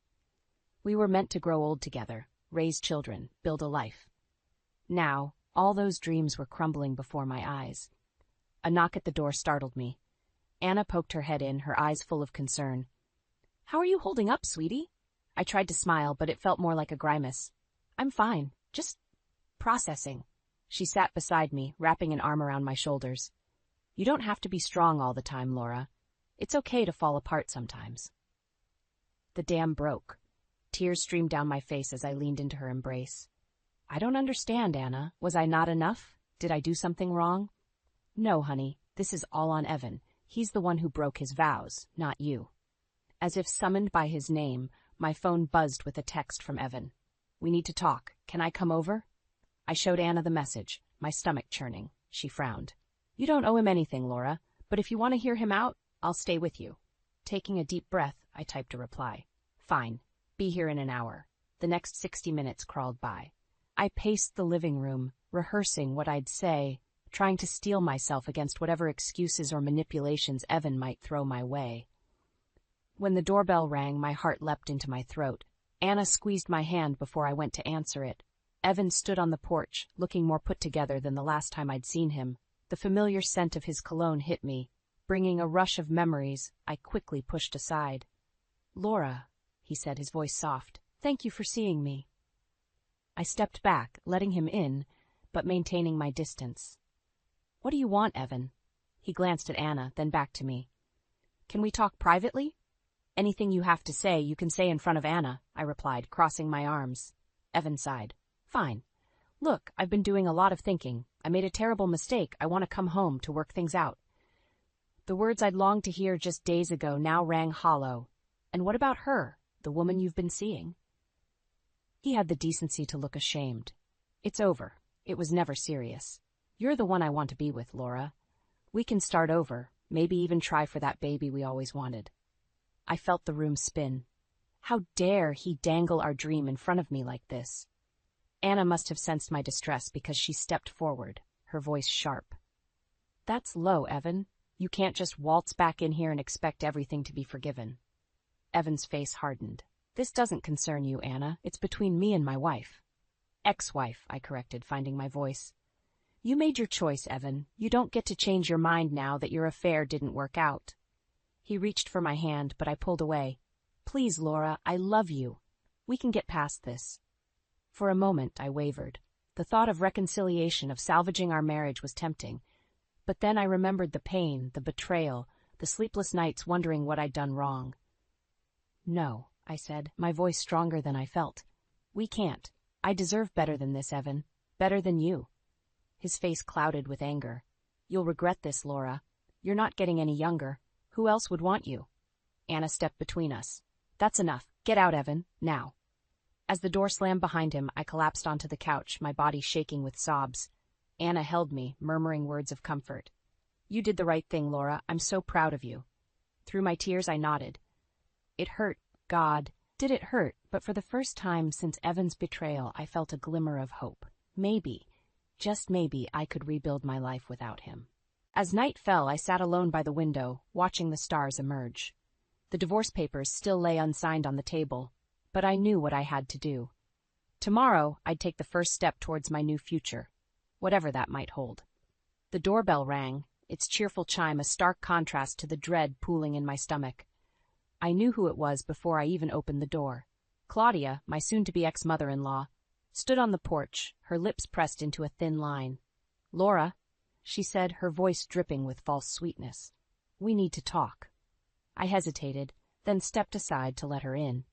We were meant to grow old together, raise children, build a life. Now, all those dreams were crumbling before my eyes. A knock at the door startled me. Anna poked her head in, her eyes full of concern. "How are you holding up, sweetie?" I tried to smile, but it felt more like a grimace. "I'm fine, just processing." She sat beside me, wrapping an arm around my shoulders. "You don't have to be strong all the time, Laura. It's okay to fall apart sometimes." The dam broke. Tears streamed down my face as I leaned into her embrace. "I don't understand, Anna. Was I not enough? Did I do something wrong?" "No, honey, this is all on Evan. He's the one who broke his vows, not you." As if summoned by his name, my phone buzzed with a text from Evan. "We need to talk. Can I come over?" I showed Anna the message, my stomach churning. She frowned. "You don't owe him anything, Laura, but if you want to hear him out, I'll stay with you." Taking a deep breath, I typed a reply. "Fine. Be here in an hour." The next 60 minutes crawled by. I paced the living room, rehearsing what I'd say, trying to steel myself against whatever excuses or manipulations Evan might throw my way. When the doorbell rang, my heart leapt into my throat. Anna squeezed my hand before I went to answer it. Evan stood on the porch, looking more put together than the last time I'd seen him. The familiar scent of his cologne hit me, bringing a rush of memories I quickly pushed aside. "Laura," he said, his voice soft, "thank you for seeing me." I stepped back, letting him in, but maintaining my distance. "What do you want, Evan?" He glanced at Anna, then back to me. "Can we talk privately?" "Anything you have to say, you can say in front of Anna," I replied, crossing my arms. Evan sighed. "Fine. Look, I've been doing a lot of thinking. I made a terrible mistake. I want to come home to work things out." The words I'd longed to hear just days ago now rang hollow. "And what about her, the woman you've been seeing?" He had the decency to look ashamed. "It's over. It was never serious. You're the one I want to be with, Laura. We can start over, maybe even try for that baby we always wanted." I felt the room spin. How dare he dangle our dream in front of me like this? Anna must have sensed my distress because she stepped forward, her voice sharp. "That's low, Evan. You can't just waltz back in here and expect everything to be forgiven." Evan's face hardened. "This doesn't concern you, Anna. It's between me and my wife." "Ex-wife," I corrected, finding my voice. "You made your choice, Evan. You don't get to change your mind now that your affair didn't work out." He reached for my hand, but I pulled away. "Please, Laura, I love you. We can get past this." For a moment, I wavered. The thought of reconciliation, of salvaging our marriage was tempting. But then I remembered the pain, the betrayal, the sleepless nights wondering what I'd done wrong. "No," I said, my voice stronger than I felt. "We can't. I deserve better than this, Evan. Better than you." His face clouded with anger. "You'll regret this, Laura. You're not getting any younger. Who else would want you?" Anna stepped between us. "That's enough. Get out, Evan. Now." As the door slammed behind him, I collapsed onto the couch, my body shaking with sobs. Anna held me, murmuring words of comfort. "You did the right thing, Laura. I'm so proud of you." Through my tears, I nodded. It hurt. God, did it hurt, but for the first time since Evan's betrayal, I felt a glimmer of hope. Maybe, just maybe, I could rebuild my life without him. As night fell, I sat alone by the window, watching the stars emerge. The divorce papers still lay unsigned on the table, but I knew what I had to do. Tomorrow, I'd take the first step towards my new future, whatever that might hold. The doorbell rang, its cheerful chime a stark contrast to the dread pooling in my stomach. I knew who it was before I even opened the door. Claudia, my soon-to-be ex-mother-in-law, stood on the porch, her lips pressed into a thin line. "Laura," she said, her voice dripping with false sweetness. "We need to talk." I hesitated, then stepped aside to let her in.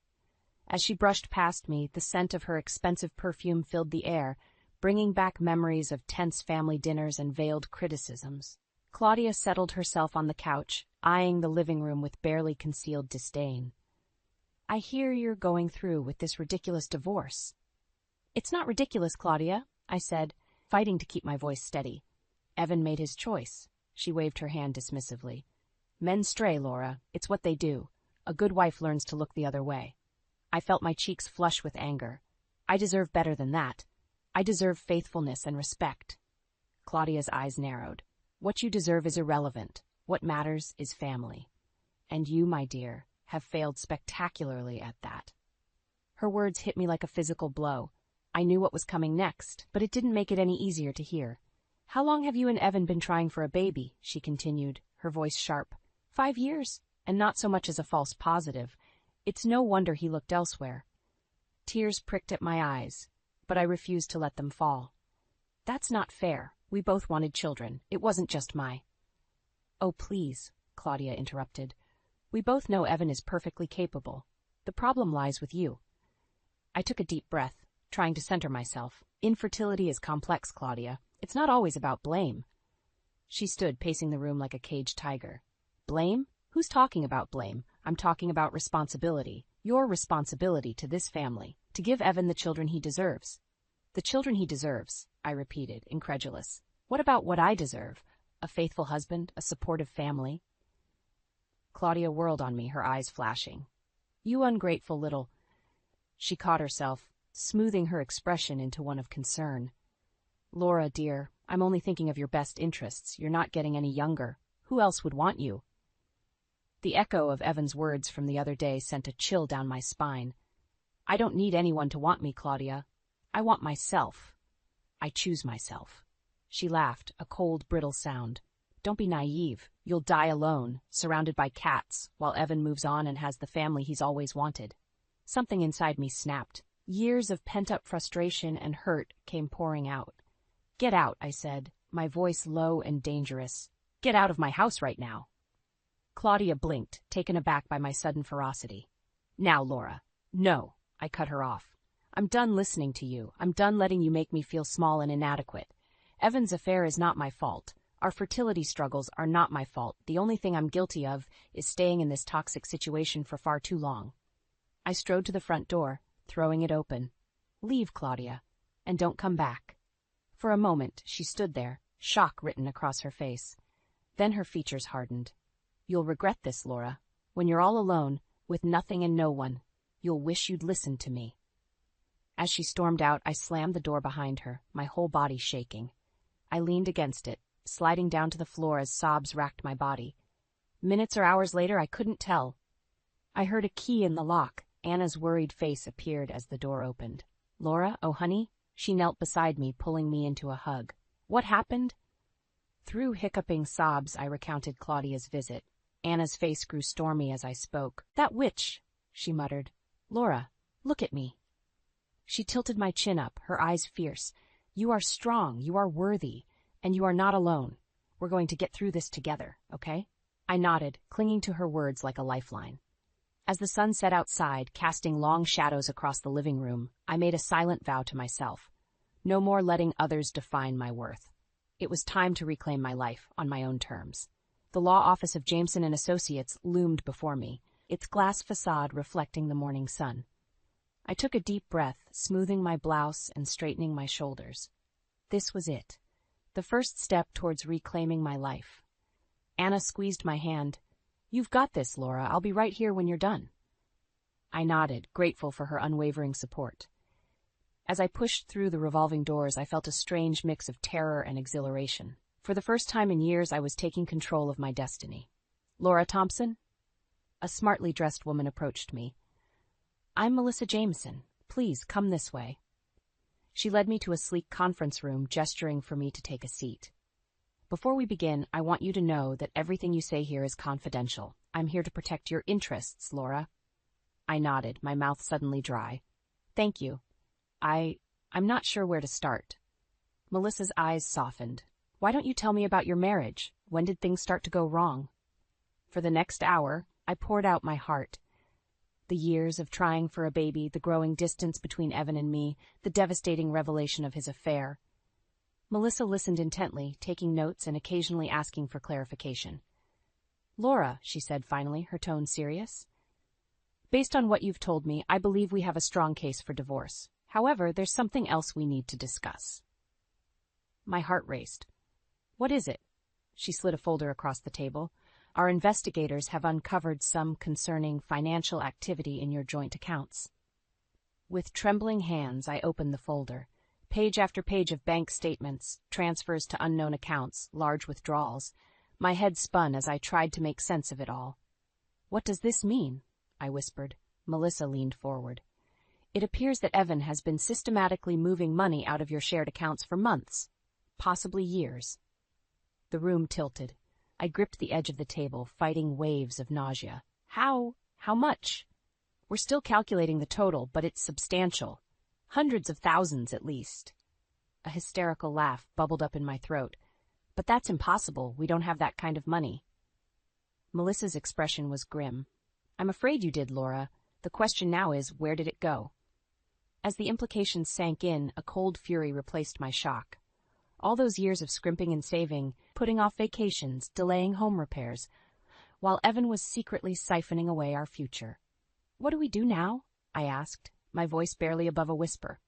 As she brushed past me, the scent of her expensive perfume filled the air, bringing back memories of tense family dinners and veiled criticisms. Claudia settled herself on the couch, eyeing the living room with barely concealed disdain. "I hear you're going through with this ridiculous divorce." "It's not ridiculous, Claudia," I said, fighting to keep my voice steady. "Evan made his choice." She waved her hand dismissively. "Men stray, Laura. It's what they do. A good wife learns to look the other way." I felt my cheeks flush with anger. I deserve better than that. I deserve faithfulness and respect. Claudia's eyes narrowed. "What you deserve is irrelevant. What matters is family. And you, my dear, have failed spectacularly at that." Her words hit me like a physical blow. I knew what was coming next, but it didn't make it any easier to hear. "How long have you and Evan been trying for a baby?" she continued, her voice sharp. 5 years, and not so much as a false positive. It's no wonder he looked elsewhere. Tears pricked at my eyes, but I refused to let them fall. "That's not fair. We both wanted children. It wasn't just my—" "Oh, please," Claudia interrupted. "We both know Evan is perfectly capable. The problem lies with you." I took a deep breath, trying to center myself. Infertility is complex, Claudia. It's not always about blame. She stood pacing the room like a caged tiger. "Blame? Who's talking about blame? I'm talking about responsibility. Your responsibility to this family, to give Evan the children he deserves." "The children he deserves," I repeated, incredulous. "What about what I deserve? A faithful husband, a supportive family?" Claudia whirled on me, her eyes flashing. "You ungrateful little—" She caught herself, smoothing her expression into one of concern. "Laura, dear, I'm only thinking of your best interests. You're not getting any younger. Who else would want you?" The echo of Evan's words from the other day sent a chill down my spine. "I don't need anyone to want me, Claudia. I want myself. I choose myself." She laughed, a cold, brittle sound. "Don't be naive. You'll die alone, surrounded by cats, while Evan moves on and has the family he's always wanted." Something inside me snapped. Years of pent-up frustration and hurt came pouring out. "Get out," I said, my voice low and dangerous. "Get out of my house right now." Claudia blinked, taken aback by my sudden ferocity. "Now, Laura." "No," I cut her off. "I'm done listening to you. I'm done letting you make me feel small and inadequate. Evan's affair is not my fault. Our fertility struggles are not my fault. The only thing I'm guilty of is staying in this toxic situation for far too long." I strode to the front door, throwing it open. "Leave, Claudia, and don't come back." For a moment, she stood there, shock written across her face. Then her features hardened. "You'll regret this, Laura. When you're all alone, with nothing and no one, you'll wish you'd listened to me." As she stormed out, I slammed the door behind her, my whole body shaking. I leaned against it, sliding down to the floor as sobs racked my body. Minutes or hours later, I couldn't tell. I heard a key in the lock. Anna's worried face appeared as the door opened. "Laura, oh honey?" She knelt beside me, pulling me into a hug. "What happened?" Through hiccuping sobs, I recounted Claudia's visit. Anna's face grew stormy as I spoke. "That witch," she muttered. "Laura, look at me." She tilted my chin up, her eyes fierce. "You are strong, you are worthy, and you are not alone. We're going to get through this together, okay?" I nodded, clinging to her words like a lifeline. As the sun set outside, casting long shadows across the living room, I made a silent vow to myself. No more letting others define my worth. It was time to reclaim my life on my own terms. The law office of Jameson and Associates loomed before me, its glass facade reflecting the morning sun. I took a deep breath, smoothing my blouse and straightening my shoulders. This was it, the first step towards reclaiming my life. Anna squeezed my hand. "You've got this, Laura. I'll be right here when you're done." I nodded, grateful for her unwavering support. As I pushed through the revolving doors, I felt a strange mix of terror and exhilaration. For the first time in years, I was taking control of my destiny. "Laura Thompson?" A smartly dressed woman approached me. "I'm Melissa Jameson. Please come this way." She led me to a sleek conference room, gesturing for me to take a seat. "Before we begin, I want you to know that everything you say here is confidential. I'm here to protect your interests, Laura." I nodded, my mouth suddenly dry. "Thank you. I'm not sure where to start." Melissa's eyes softened. "Why don't you tell me about your marriage? When did things start to go wrong?" For the next hour, I poured out my heart. The years of trying for a baby, the growing distance between Evan and me, the devastating revelation of his affair. Melissa listened intently, taking notes and occasionally asking for clarification. "Laura," she said finally, her tone serious, "based on what you've told me, I believe we have a strong case for divorce. However, there's something else we need to discuss." My heart raced. "What is it?" She slid a folder across the table. "Our investigators have uncovered some concerning financial activity in your joint accounts." With trembling hands, I opened the folder. Page after page of bank statements, transfers to unknown accounts, large withdrawals. My head spun as I tried to make sense of it all. "What does this mean?" I whispered. Melissa leaned forward. "It appears that Evan has been systematically moving money out of your shared accounts for months, possibly years." The room tilted. I gripped the edge of the table, fighting waves of nausea. How much?" "We're still calculating the total, but it's substantial. Hundreds of thousands, at least." A hysterical laugh bubbled up in my throat. "But that's impossible. We don't have that kind of money." Melissa's expression was grim. "I'm afraid you did, Laura. The question now is, where did it go?" As the implications sank in, a cold fury replaced my shock. All those years of scrimping and saving, putting off vacations, delaying home repairs, while Evan was secretly siphoning away our future. "What do we do now?" I asked, my voice barely above a whisper.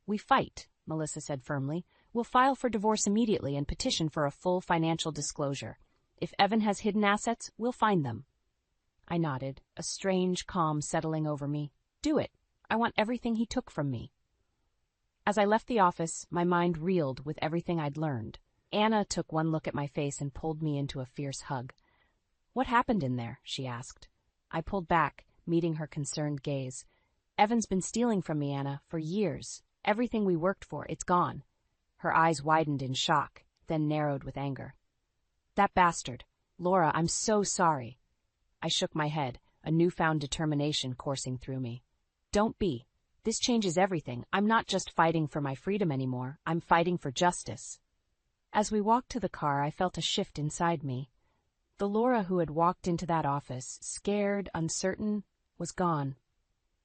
"We fight," Melissa said firmly. "We'll file for divorce immediately and petition for a full financial disclosure. If Evan has hidden assets, we'll find them." I nodded, a strange calm settling over me. "Do it. I want everything he took from me." As I left the office, my mind reeled with everything I'd learned. Anna took one look at my face and pulled me into a fierce hug. "What happened in there?" she asked. I pulled back, meeting her concerned gaze. "Evan's been stealing from me, Anna, for years. Everything we worked for, it's gone." Her eyes widened in shock, then narrowed with anger. "That bastard. Laura, I'm so sorry." I shook my head, a newfound determination coursing through me. "Don't be. This changes everything. I'm not just fighting for my freedom anymore. I'm fighting for justice." As we walked to the car, I felt a shift inside me. The Laura who had walked into that office, scared, uncertain, was gone.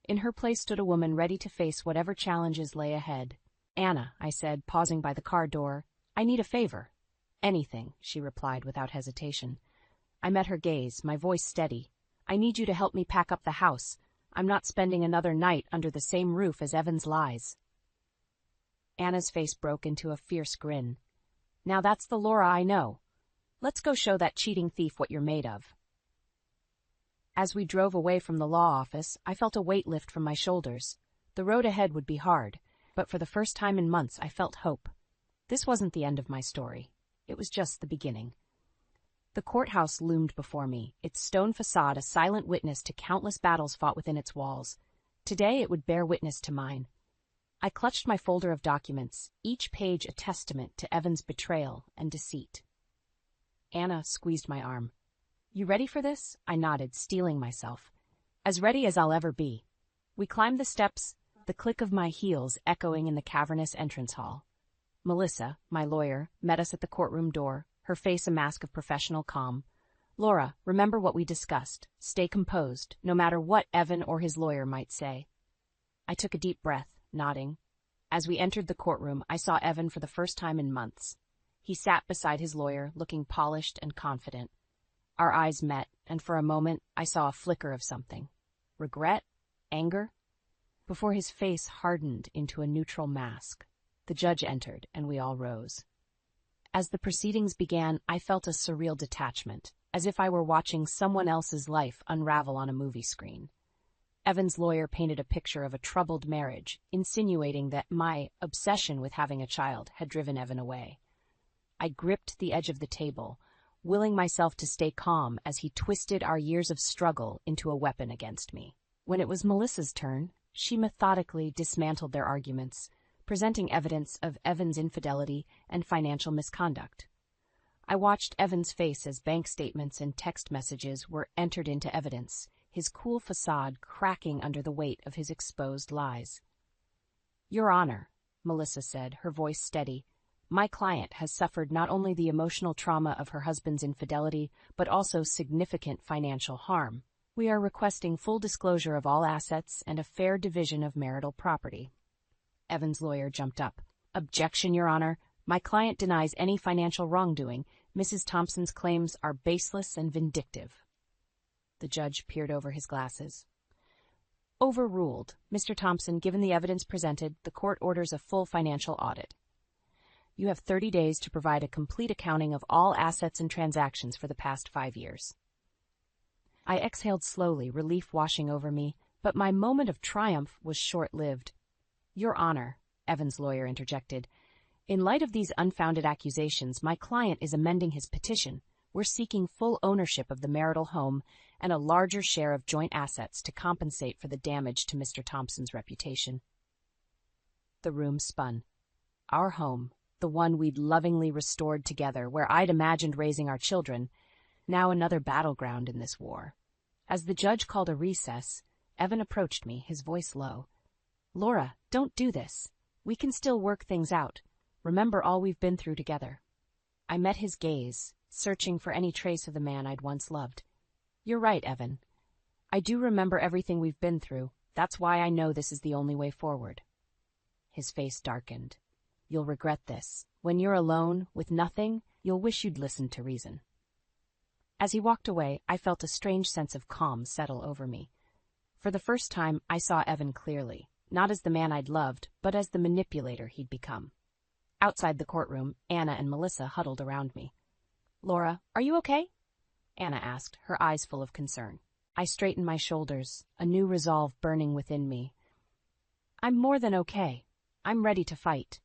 In her place stood a woman ready to face whatever challenges lay ahead. "Anna," I said, pausing by the car door, "I need a favor." "Anything," she replied without hesitation. I met her gaze, my voice steady. "I need you to help me pack up the house. I'm not spending another night under the same roof as Evan's lies." Anna's face broke into a fierce grin. "Now that's the Laura I know. Let's go show that cheating thief what you're made of." As we drove away from the law office, I felt a weight lift from my shoulders. The road ahead would be hard, but for the first time in months I felt hope. This wasn't the end of my story. It was just the beginning. The courthouse loomed before me, its stone facade a silent witness to countless battles fought within its walls. Today it would bear witness to mine. I clutched my folder of documents, each page a testament to Evan's betrayal and deceit. Anna squeezed my arm. "You ready for this?" I nodded, steeling myself. "As ready as I'll ever be." We climbed the steps, the click of my heels echoing in the cavernous entrance hall. Melissa, my lawyer, met us at the courtroom door, her face a mask of professional calm. "Laura, remember what we discussed. Stay composed, no matter what Evan or his lawyer might say." I took a deep breath, nodding. As we entered the courtroom, I saw Evan for the first time in months. He sat beside his lawyer, looking polished and confident. Our eyes met, and for a moment I saw a flicker of something. Regret? Anger? Before his face hardened into a neutral mask, the judge entered, and we all rose. As the proceedings began, I felt a surreal detachment, as if I were watching someone else's life unravel on a movie screen. Evan's lawyer painted a picture of a troubled marriage, insinuating that my obsession with having a child had driven Evan away. I gripped the edge of the table, willing myself to stay calm as he twisted our years of struggle into a weapon against me. When it was Melissa's turn, she methodically dismantled their arguments, presenting evidence of Evan's infidelity and financial misconduct. I watched Evan's face as bank statements and text messages were entered into evidence, his cool facade cracking under the weight of his exposed lies. "Your Honor," Melissa said, her voice steady, "my client has suffered not only the emotional trauma of her husband's infidelity, but also significant financial harm. We are requesting full disclosure of all assets and a fair division of marital property." Evan's lawyer jumped up. "Objection, Your Honor. My client denies any financial wrongdoing. Mrs. Thompson's claims are baseless and vindictive." The judge peered over his glasses. "Overruled. Mr. Thompson, given the evidence presented, the court orders a full financial audit. You have 30 days to provide a complete accounting of all assets and transactions for the past 5 years. I exhaled slowly, relief washing over me, but my moment of triumph was short-lived. "Your Honor," Evan's lawyer interjected, "in light of these unfounded accusations, my client is amending his petition. We're seeking full ownership of the marital home and a larger share of joint assets to compensate for the damage to Mr. Thompson's reputation." The room spun. Our home, the one we'd lovingly restored together, where I'd imagined raising our children, now another battleground in this war. As the judge called a recess, Evan approached me, his voice low. "Laura, don't do this. We can still work things out. Remember all we've been through together." I met his gaze, searching for any trace of the man I'd once loved. "You're right, Evan. I do remember everything we've been through. That's why I know this is the only way forward." His face darkened. "You'll regret this. When you're alone, with nothing, you'll wish you'd listened to reason." As he walked away, I felt a strange sense of calm settle over me. For the first time, I saw Evan clearly, not as the man I'd loved, but as the manipulator he'd become. Outside the courtroom, Anna and Melissa huddled around me. "Laura, are you okay?" Anna asked, her eyes full of concern. I straightened my shoulders, a new resolve burning within me. "I'm more than okay. I'm ready to fight."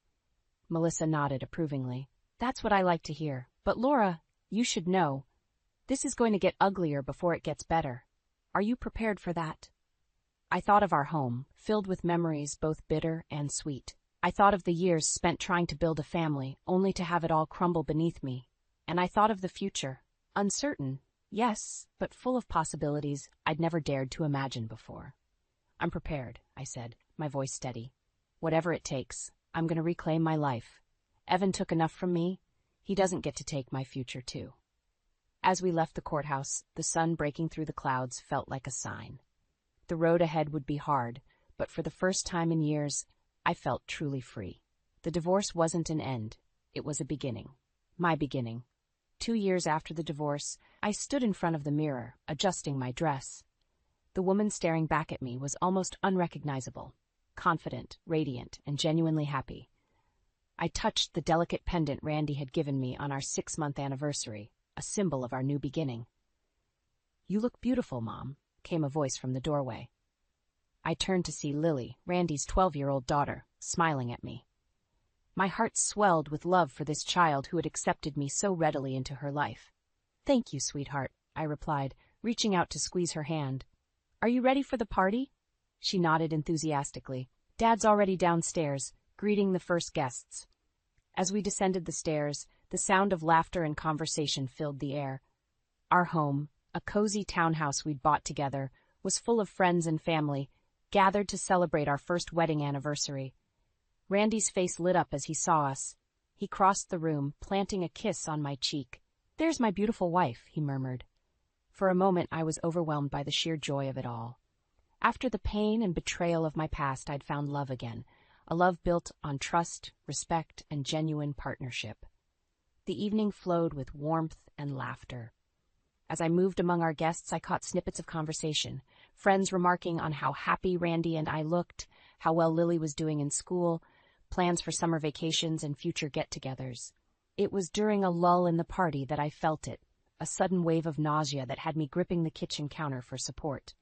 Melissa nodded approvingly. "That's what I like to hear. But Laura, you should know. This is going to get uglier before it gets better. Are you prepared for that?" I thought of our home, filled with memories both bitter and sweet. I thought of the years spent trying to build a family, only to have it all crumble beneath me. And I thought of the future. Uncertain, yes, but full of possibilities I'd never dared to imagine before. "I'm prepared," I said, my voice steady. "Whatever it takes, I'm going to reclaim my life. Evan took enough from me. He doesn't get to take my future, too." As we left the courthouse, the sun breaking through the clouds felt like a sign. The road ahead would be hard, but for the first time in years, I felt truly free. The divorce wasn't an end. It was a beginning. My beginning. 2 years after the divorce, I stood in front of the mirror, adjusting my dress. The woman staring back at me was almost unrecognizable, confident, radiant, and genuinely happy. I touched the delicate pendant Randy had given me on our 6-month anniversary, a symbol of our new beginning. "You look beautiful, Mom," came a voice from the doorway. I turned to see Lily, Randy's 12-year-old daughter, smiling at me. My heart swelled with love for this child who had accepted me so readily into her life. "Thank you, sweetheart," I replied, reaching out to squeeze her hand. "Are you ready for the party?" She nodded enthusiastically. "Dad's already downstairs, greeting the first guests." As we descended the stairs, the sound of laughter and conversation filled the air. Our home, a cozy townhouse we'd bought together, was full of friends and family, gathered to celebrate our first wedding anniversary. Randy's face lit up as he saw us. He crossed the room, planting a kiss on my cheek. "There's my beautiful wife," he murmured. For a moment I was overwhelmed by the sheer joy of it all. After the pain and betrayal of my past, I'd found love again, a love built on trust, respect, and genuine partnership. The evening flowed with warmth and laughter. As I moved among our guests, I caught snippets of conversation, friends remarking on how happy Randy and I looked, how well Lily was doing in school, plans for summer vacations and future get-togethers. It was during a lull in the party that I felt it, a sudden wave of nausea that had me gripping the kitchen counter for support.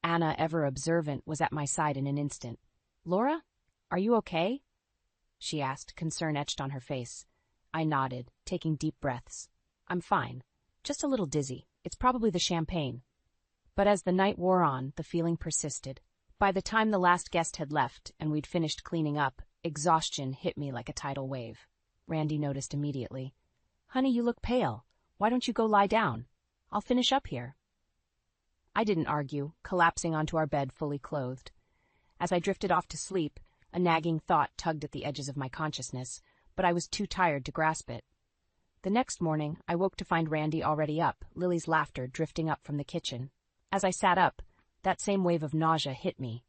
Anna, ever observant, was at my side in an instant. "Laura, are you okay?" she asked, concern etched on her face. I nodded, taking deep breaths. I'm fine. Just a little dizzy. It's probably the champagne. But as the night wore on, the feeling persisted. By the time the last guest had left and we'd finished cleaning up, exhaustion hit me like a tidal wave. Randy noticed immediately. Honey, you look pale. Why don't you go lie down? I'll finish up here. I didn't argue, collapsing onto our bed fully clothed. As I drifted off to sleep, a nagging thought tugged at the edges of my consciousness, but I was too tired to grasp it. The next morning, I woke to find Randy already up, Lily's laughter drifting up from the kitchen. As I sat up, that same wave of nausea hit me.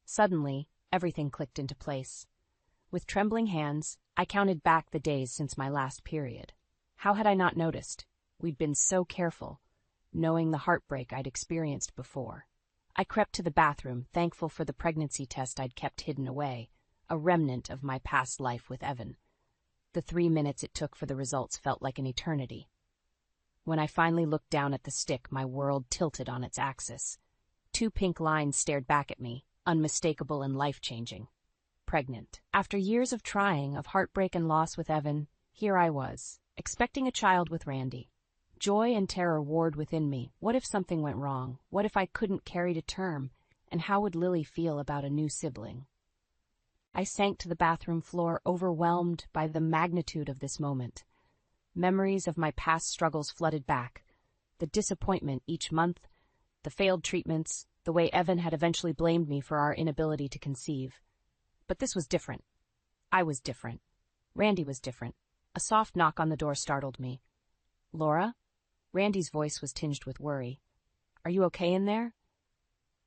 Suddenly, everything clicked into place. With trembling hands, I counted back the days since my last period. How had I not noticed? We'd been so careful, knowing the heartbreak I'd experienced before. I crept to the bathroom, thankful for the pregnancy test I'd kept hidden away, a remnant of my past life with Evan. The 3 minutes it took for the results felt like an eternity. When I finally looked down at the stick, my world tilted on its axis. 2 pink lines stared back at me, unmistakable and life-changing. Pregnant. After years of trying, of heartbreak and loss with Evan, here I was, expecting a child with Randy. Joy and terror warred within me. What if something went wrong? What if I couldn't carry to term? And how would Lily feel about a new sibling? I sank to the bathroom floor, overwhelmed by the magnitude of this moment. Memories of my past struggles flooded back. The disappointment each month, the failed treatments, the way Evan had eventually blamed me for our inability to conceive. But this was different. I was different. Randy was different. A soft knock on the door startled me. Laura? Randy's voice was tinged with worry. Are you okay in there?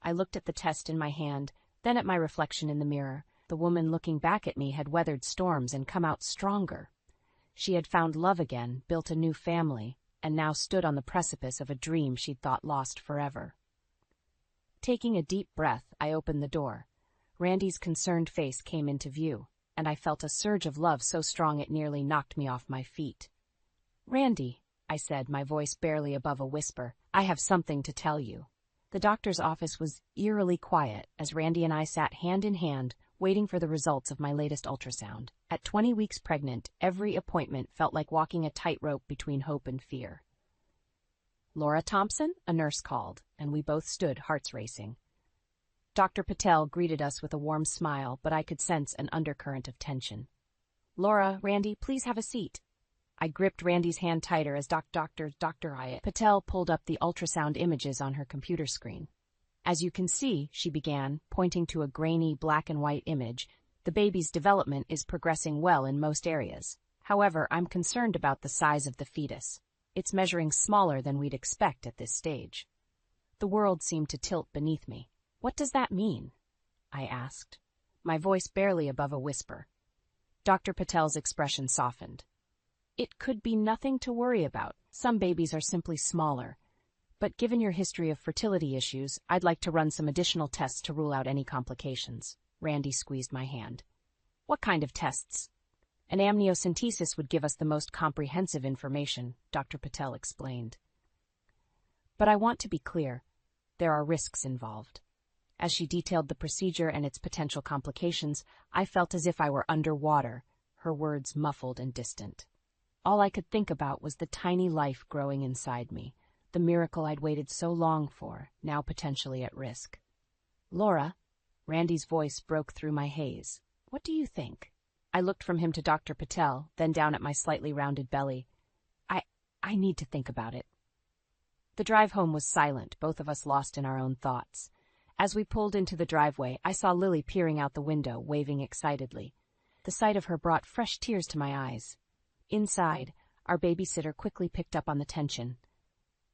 I looked at the test in my hand, then at my reflection in the mirror. The woman looking back at me had weathered storms and come out stronger. She had found love again, built a new family, and now stood on the precipice of a dream she'd thought lost forever. Taking a deep breath, I opened the door. Randy's concerned face came into view, and I felt a surge of love so strong it nearly knocked me off my feet. Randy, I said, my voice barely above a whisper, I have something to tell you. The doctor's office was eerily quiet as Randy and I sat hand in hand, waiting for the results of my latest ultrasound. At 20 weeks pregnant, every appointment felt like walking a tightrope between hope and fear. Laura Thompson, a nurse called, and we both stood, hearts racing. Dr. Patel greeted us with a warm smile, but I could sense an undercurrent of tension. Laura, Randy, please have a seat. I gripped Randy's hand tighter as Dr. Patel pulled up the ultrasound images on her computer screen. As you can see, she began, pointing to a grainy black and white image, the baby's development is progressing well in most areas. However, I'm concerned about the size of the fetus. It's measuring smaller than we'd expect at this stage. The world seemed to tilt beneath me. What does that mean? I asked, my voice barely above a whisper. Dr. Patel's expression softened. It could be nothing to worry about. Some babies are simply smaller. But given your history of fertility issues, I'd like to run some additional tests to rule out any complications. Randy squeezed my hand. What kind of tests? An amniocentesis would give us the most comprehensive information, Dr. Patel explained. But I want to be clear. There are risks involved. As she detailed the procedure and its potential complications, I felt as if I were underwater, her words muffled and distant. All I could think about was the tiny life growing inside me, the miracle I'd waited so long for, now potentially at risk. Laura, Randy's voice broke through my haze. What do you think? I looked from him to Dr. Patel, then down at my slightly rounded belly. I need to think about it. The drive home was silent, both of us lost in our own thoughts. As we pulled into the driveway, I saw Lily peering out the window, waving excitedly. The sight of her brought fresh tears to my eyes. Inside, our babysitter quickly picked up on the tension.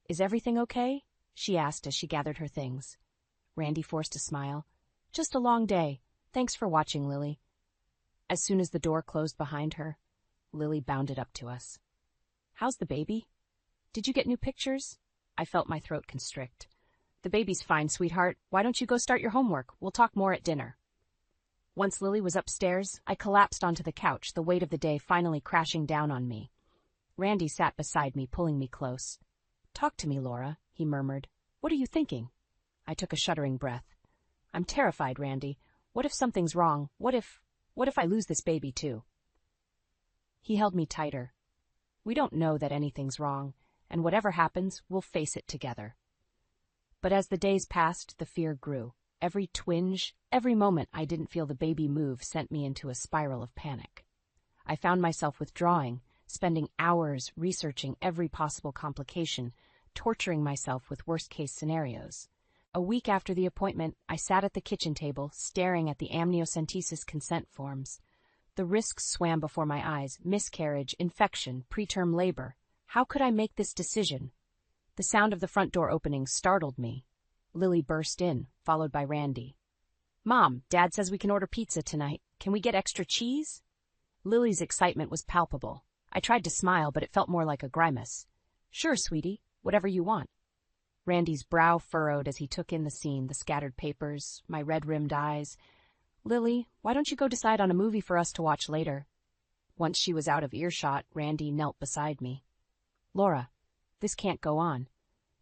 Is everything okay? She asked as she gathered her things. Randy forced a smile. Just a long day. Thanks for watching, Lily. As soon as the door closed behind her, Lily bounded up to us. How's the baby? Did you get new pictures? I felt my throat constrict. The baby's fine, sweetheart. Why don't you go start your homework? We'll talk more at dinner. Once Lily was upstairs, I collapsed onto the couch, the weight of the day finally crashing down on me. Randy sat beside me, pulling me close. Talk to me, Laura, he murmured. What are you thinking? I took a shuddering breath. I'm terrified, Randy. What if something's wrong? What if I lose this baby too? He held me tighter. We don't know that anything's wrong, and whatever happens, we'll face it together. But as the days passed, the fear grew. Every twinge, every moment I didn't feel the baby move sent me into a spiral of panic. I found myself withdrawing, spending hours researching every possible complication, torturing myself with worst-case scenarios. A week after the appointment, I sat at the kitchen table, staring at the amniocentesis consent forms. The risks swam before my eyes: miscarriage, infection, preterm labor. How could I make this decision? The sound of the front door opening startled me. Lily burst in, followed by Randy. "Mom, Dad says we can order pizza tonight. Can we get extra cheese?" Lily's excitement was palpable. I tried to smile, but it felt more like a grimace. "Sure, sweetie, whatever you want." Randy's brow furrowed as he took in the scene, the scattered papers, my red-rimmed eyes. "Lily, why don't you go decide on a movie for us to watch later?" Once she was out of earshot, Randy knelt beside me. "Laura, this can't go on.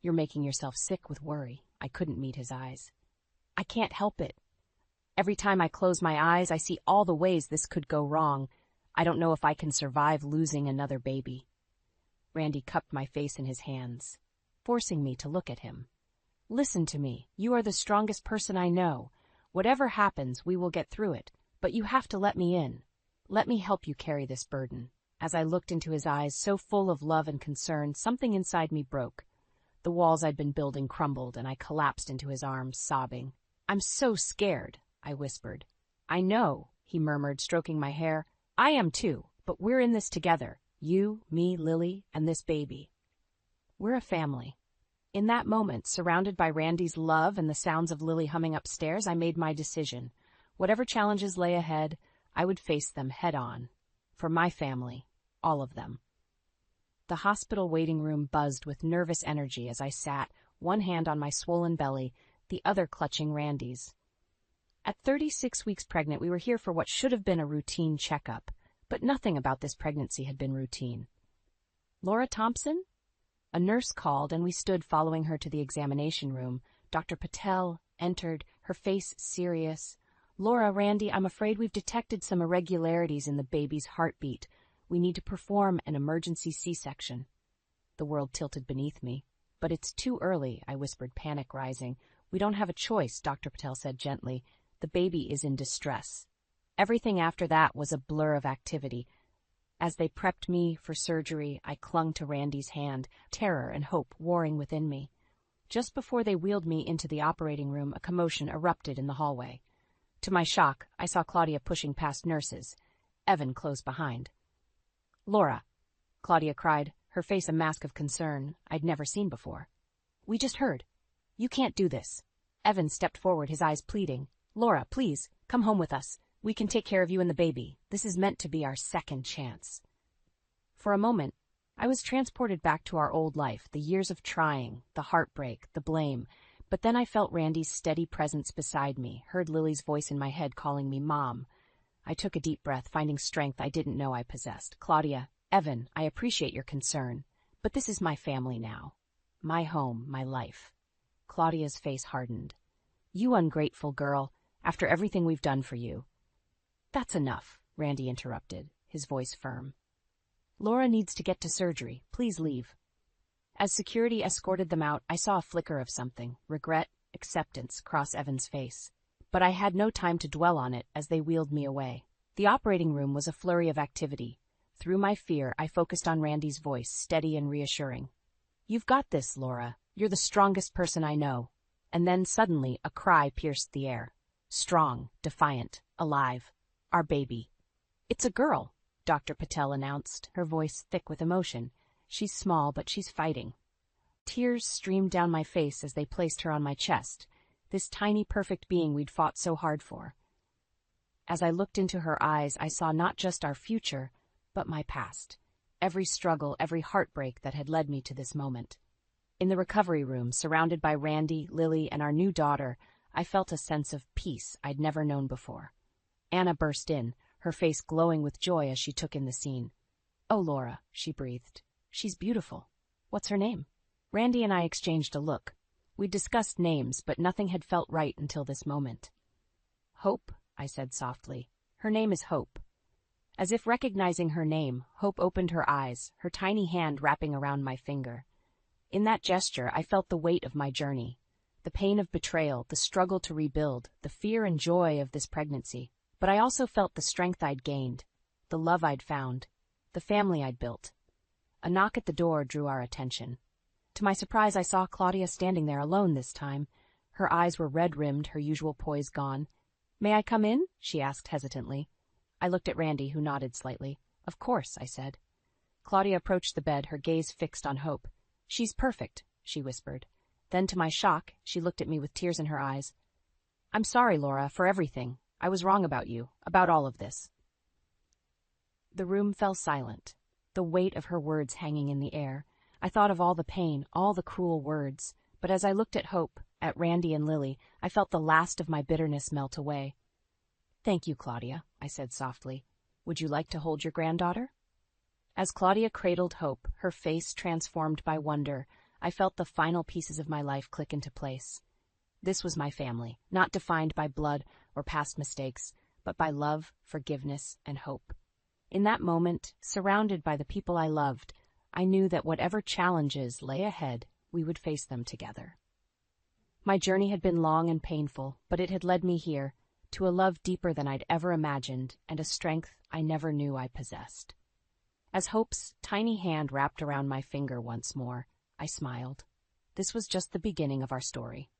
You're making yourself sick with worry." I couldn't meet his eyes. "I can't help it. Every time I close my eyes, I see all the ways this could go wrong. I don't know if I can survive losing another baby." Randy cupped my face in his hands, forcing me to look at him. "Listen to me. You are the strongest person I know. Whatever happens, we will get through it, but you have to let me in. Let me help you carry this burden." As I looked into his eyes, so full of love and concern, something inside me broke. The walls I'd been building crumbled, and I collapsed into his arms, sobbing. "I'm so scared," I whispered. "I know," he murmured, stroking my hair. "I am too, but we're in this together. You, me, Lily, and this baby. We're a family." In that moment, surrounded by Randy's love and the sounds of Lily humming upstairs, I made my decision. Whatever challenges lay ahead, I would face them head on. For my family, all of them. The hospital waiting room buzzed with nervous energy as I sat, one hand on my swollen belly, the other clutching Randy's. At 36 weeks pregnant, we were here for what should have been a routine checkup, but nothing about this pregnancy had been routine. "Laura Thompson?" A nurse called, and we stood following her to the examination room. Dr. Patel entered, her face serious. "Laura, Randy, I'm afraid we've detected some irregularities in the baby's heartbeat. We need to perform an emergency C-section." The world tilted beneath me. "But it's too early," I whispered, panic rising. "We don't have a choice," Dr. Patel said gently. "The baby is in distress." Everything after that was a blur of activity. As they prepped me for surgery, I clung to Randy's hand, terror and hope warring within me. Just before they wheeled me into the operating room, a commotion erupted in the hallway. To my shock, I saw Claudia pushing past nurses. Evan close behind. "Laura," Claudia cried, her face a mask of concern I'd never seen before. "We just heard. You can't do this." Evan stepped forward, his eyes pleading. "Laura, please, come home with us. We can take care of you and the baby. This is meant to be our second chance." For a moment, I was transported back to our old life, the years of trying, the heartbreak, the blame. But then I felt Randy's steady presence beside me, heard Lily's voice in my head calling me Mom. I took a deep breath, finding strength I didn't know I possessed. "Claudia, Evan, I appreciate your concern, but this is my family now. My home, my life." Claudia's face hardened. "You ungrateful girl, after everything we've done for you." "That's enough," Randy interrupted, his voice firm. "Laura needs to get to surgery. Please leave." As security escorted them out, I saw a flicker of something, regret, acceptance, cross Evan's face. But I had no time to dwell on it as they wheeled me away. The operating room was a flurry of activity. Through my fear, I focused on Randy's voice, steady and reassuring. "You've got this, Laura. You're the strongest person I know." And then suddenly a cry pierced the air. Strong, defiant, alive. Our baby. "It's a girl," Dr. Patel announced, her voice thick with emotion. "She's small, but she's fighting." Tears streamed down my face as they placed her on my chest, this tiny perfect being we'd fought so hard for. As I looked into her eyes, I saw not just our future, but my past. Every struggle, every heartbreak that had led me to this moment. In the recovery room, surrounded by Randy, Lily, and our new daughter, I felt a sense of peace I'd never known before. Anna burst in, her face glowing with joy as she took in the scene. "Oh, Laura," she breathed. "She's beautiful. What's her name?" Randy and I exchanged a look. We'd discussed names, but nothing had felt right until this moment. "Hope," I said softly. "Her name is Hope." As if recognizing her name, Hope opened her eyes, her tiny hand wrapping around my finger. In that gesture, I felt the weight of my journey. The pain of betrayal, the struggle to rebuild, the fear and joy of this pregnancy. But I also felt the strength I'd gained, the love I'd found, the family I'd built. A knock at the door drew our attention. To my surprise, I saw Claudia standing there alone this time. Her eyes were red-rimmed, her usual poise gone. "May I come in?" she asked hesitantly. I looked at Randy, who nodded slightly. "Of course," I said. Claudia approached the bed, her gaze fixed on Hope. "She's perfect," she whispered. Then, to my shock, she looked at me with tears in her eyes. "I'm sorry, Laura, for everything. I was wrong about you, about all of this." The room fell silent, the weight of her words hanging in the air. I thought of all the pain, all the cruel words, but as I looked at Hope, at Randy and Lily, I felt the last of my bitterness melt away. "Thank you, Claudia," I said softly. "Would you like to hold your granddaughter?" As Claudia cradled Hope, her face transformed by wonder, I felt the final pieces of my life click into place. This was my family, not defined by blood or past mistakes, but by love, forgiveness, and hope. In that moment, surrounded by the people I loved, I knew that whatever challenges lay ahead, we would face them together. My journey had been long and painful, but it had led me here, to a love deeper than I'd ever imagined and a strength I never knew I possessed. As Hope's tiny hand wrapped around my finger once more, I smiled. This was just the beginning of our story.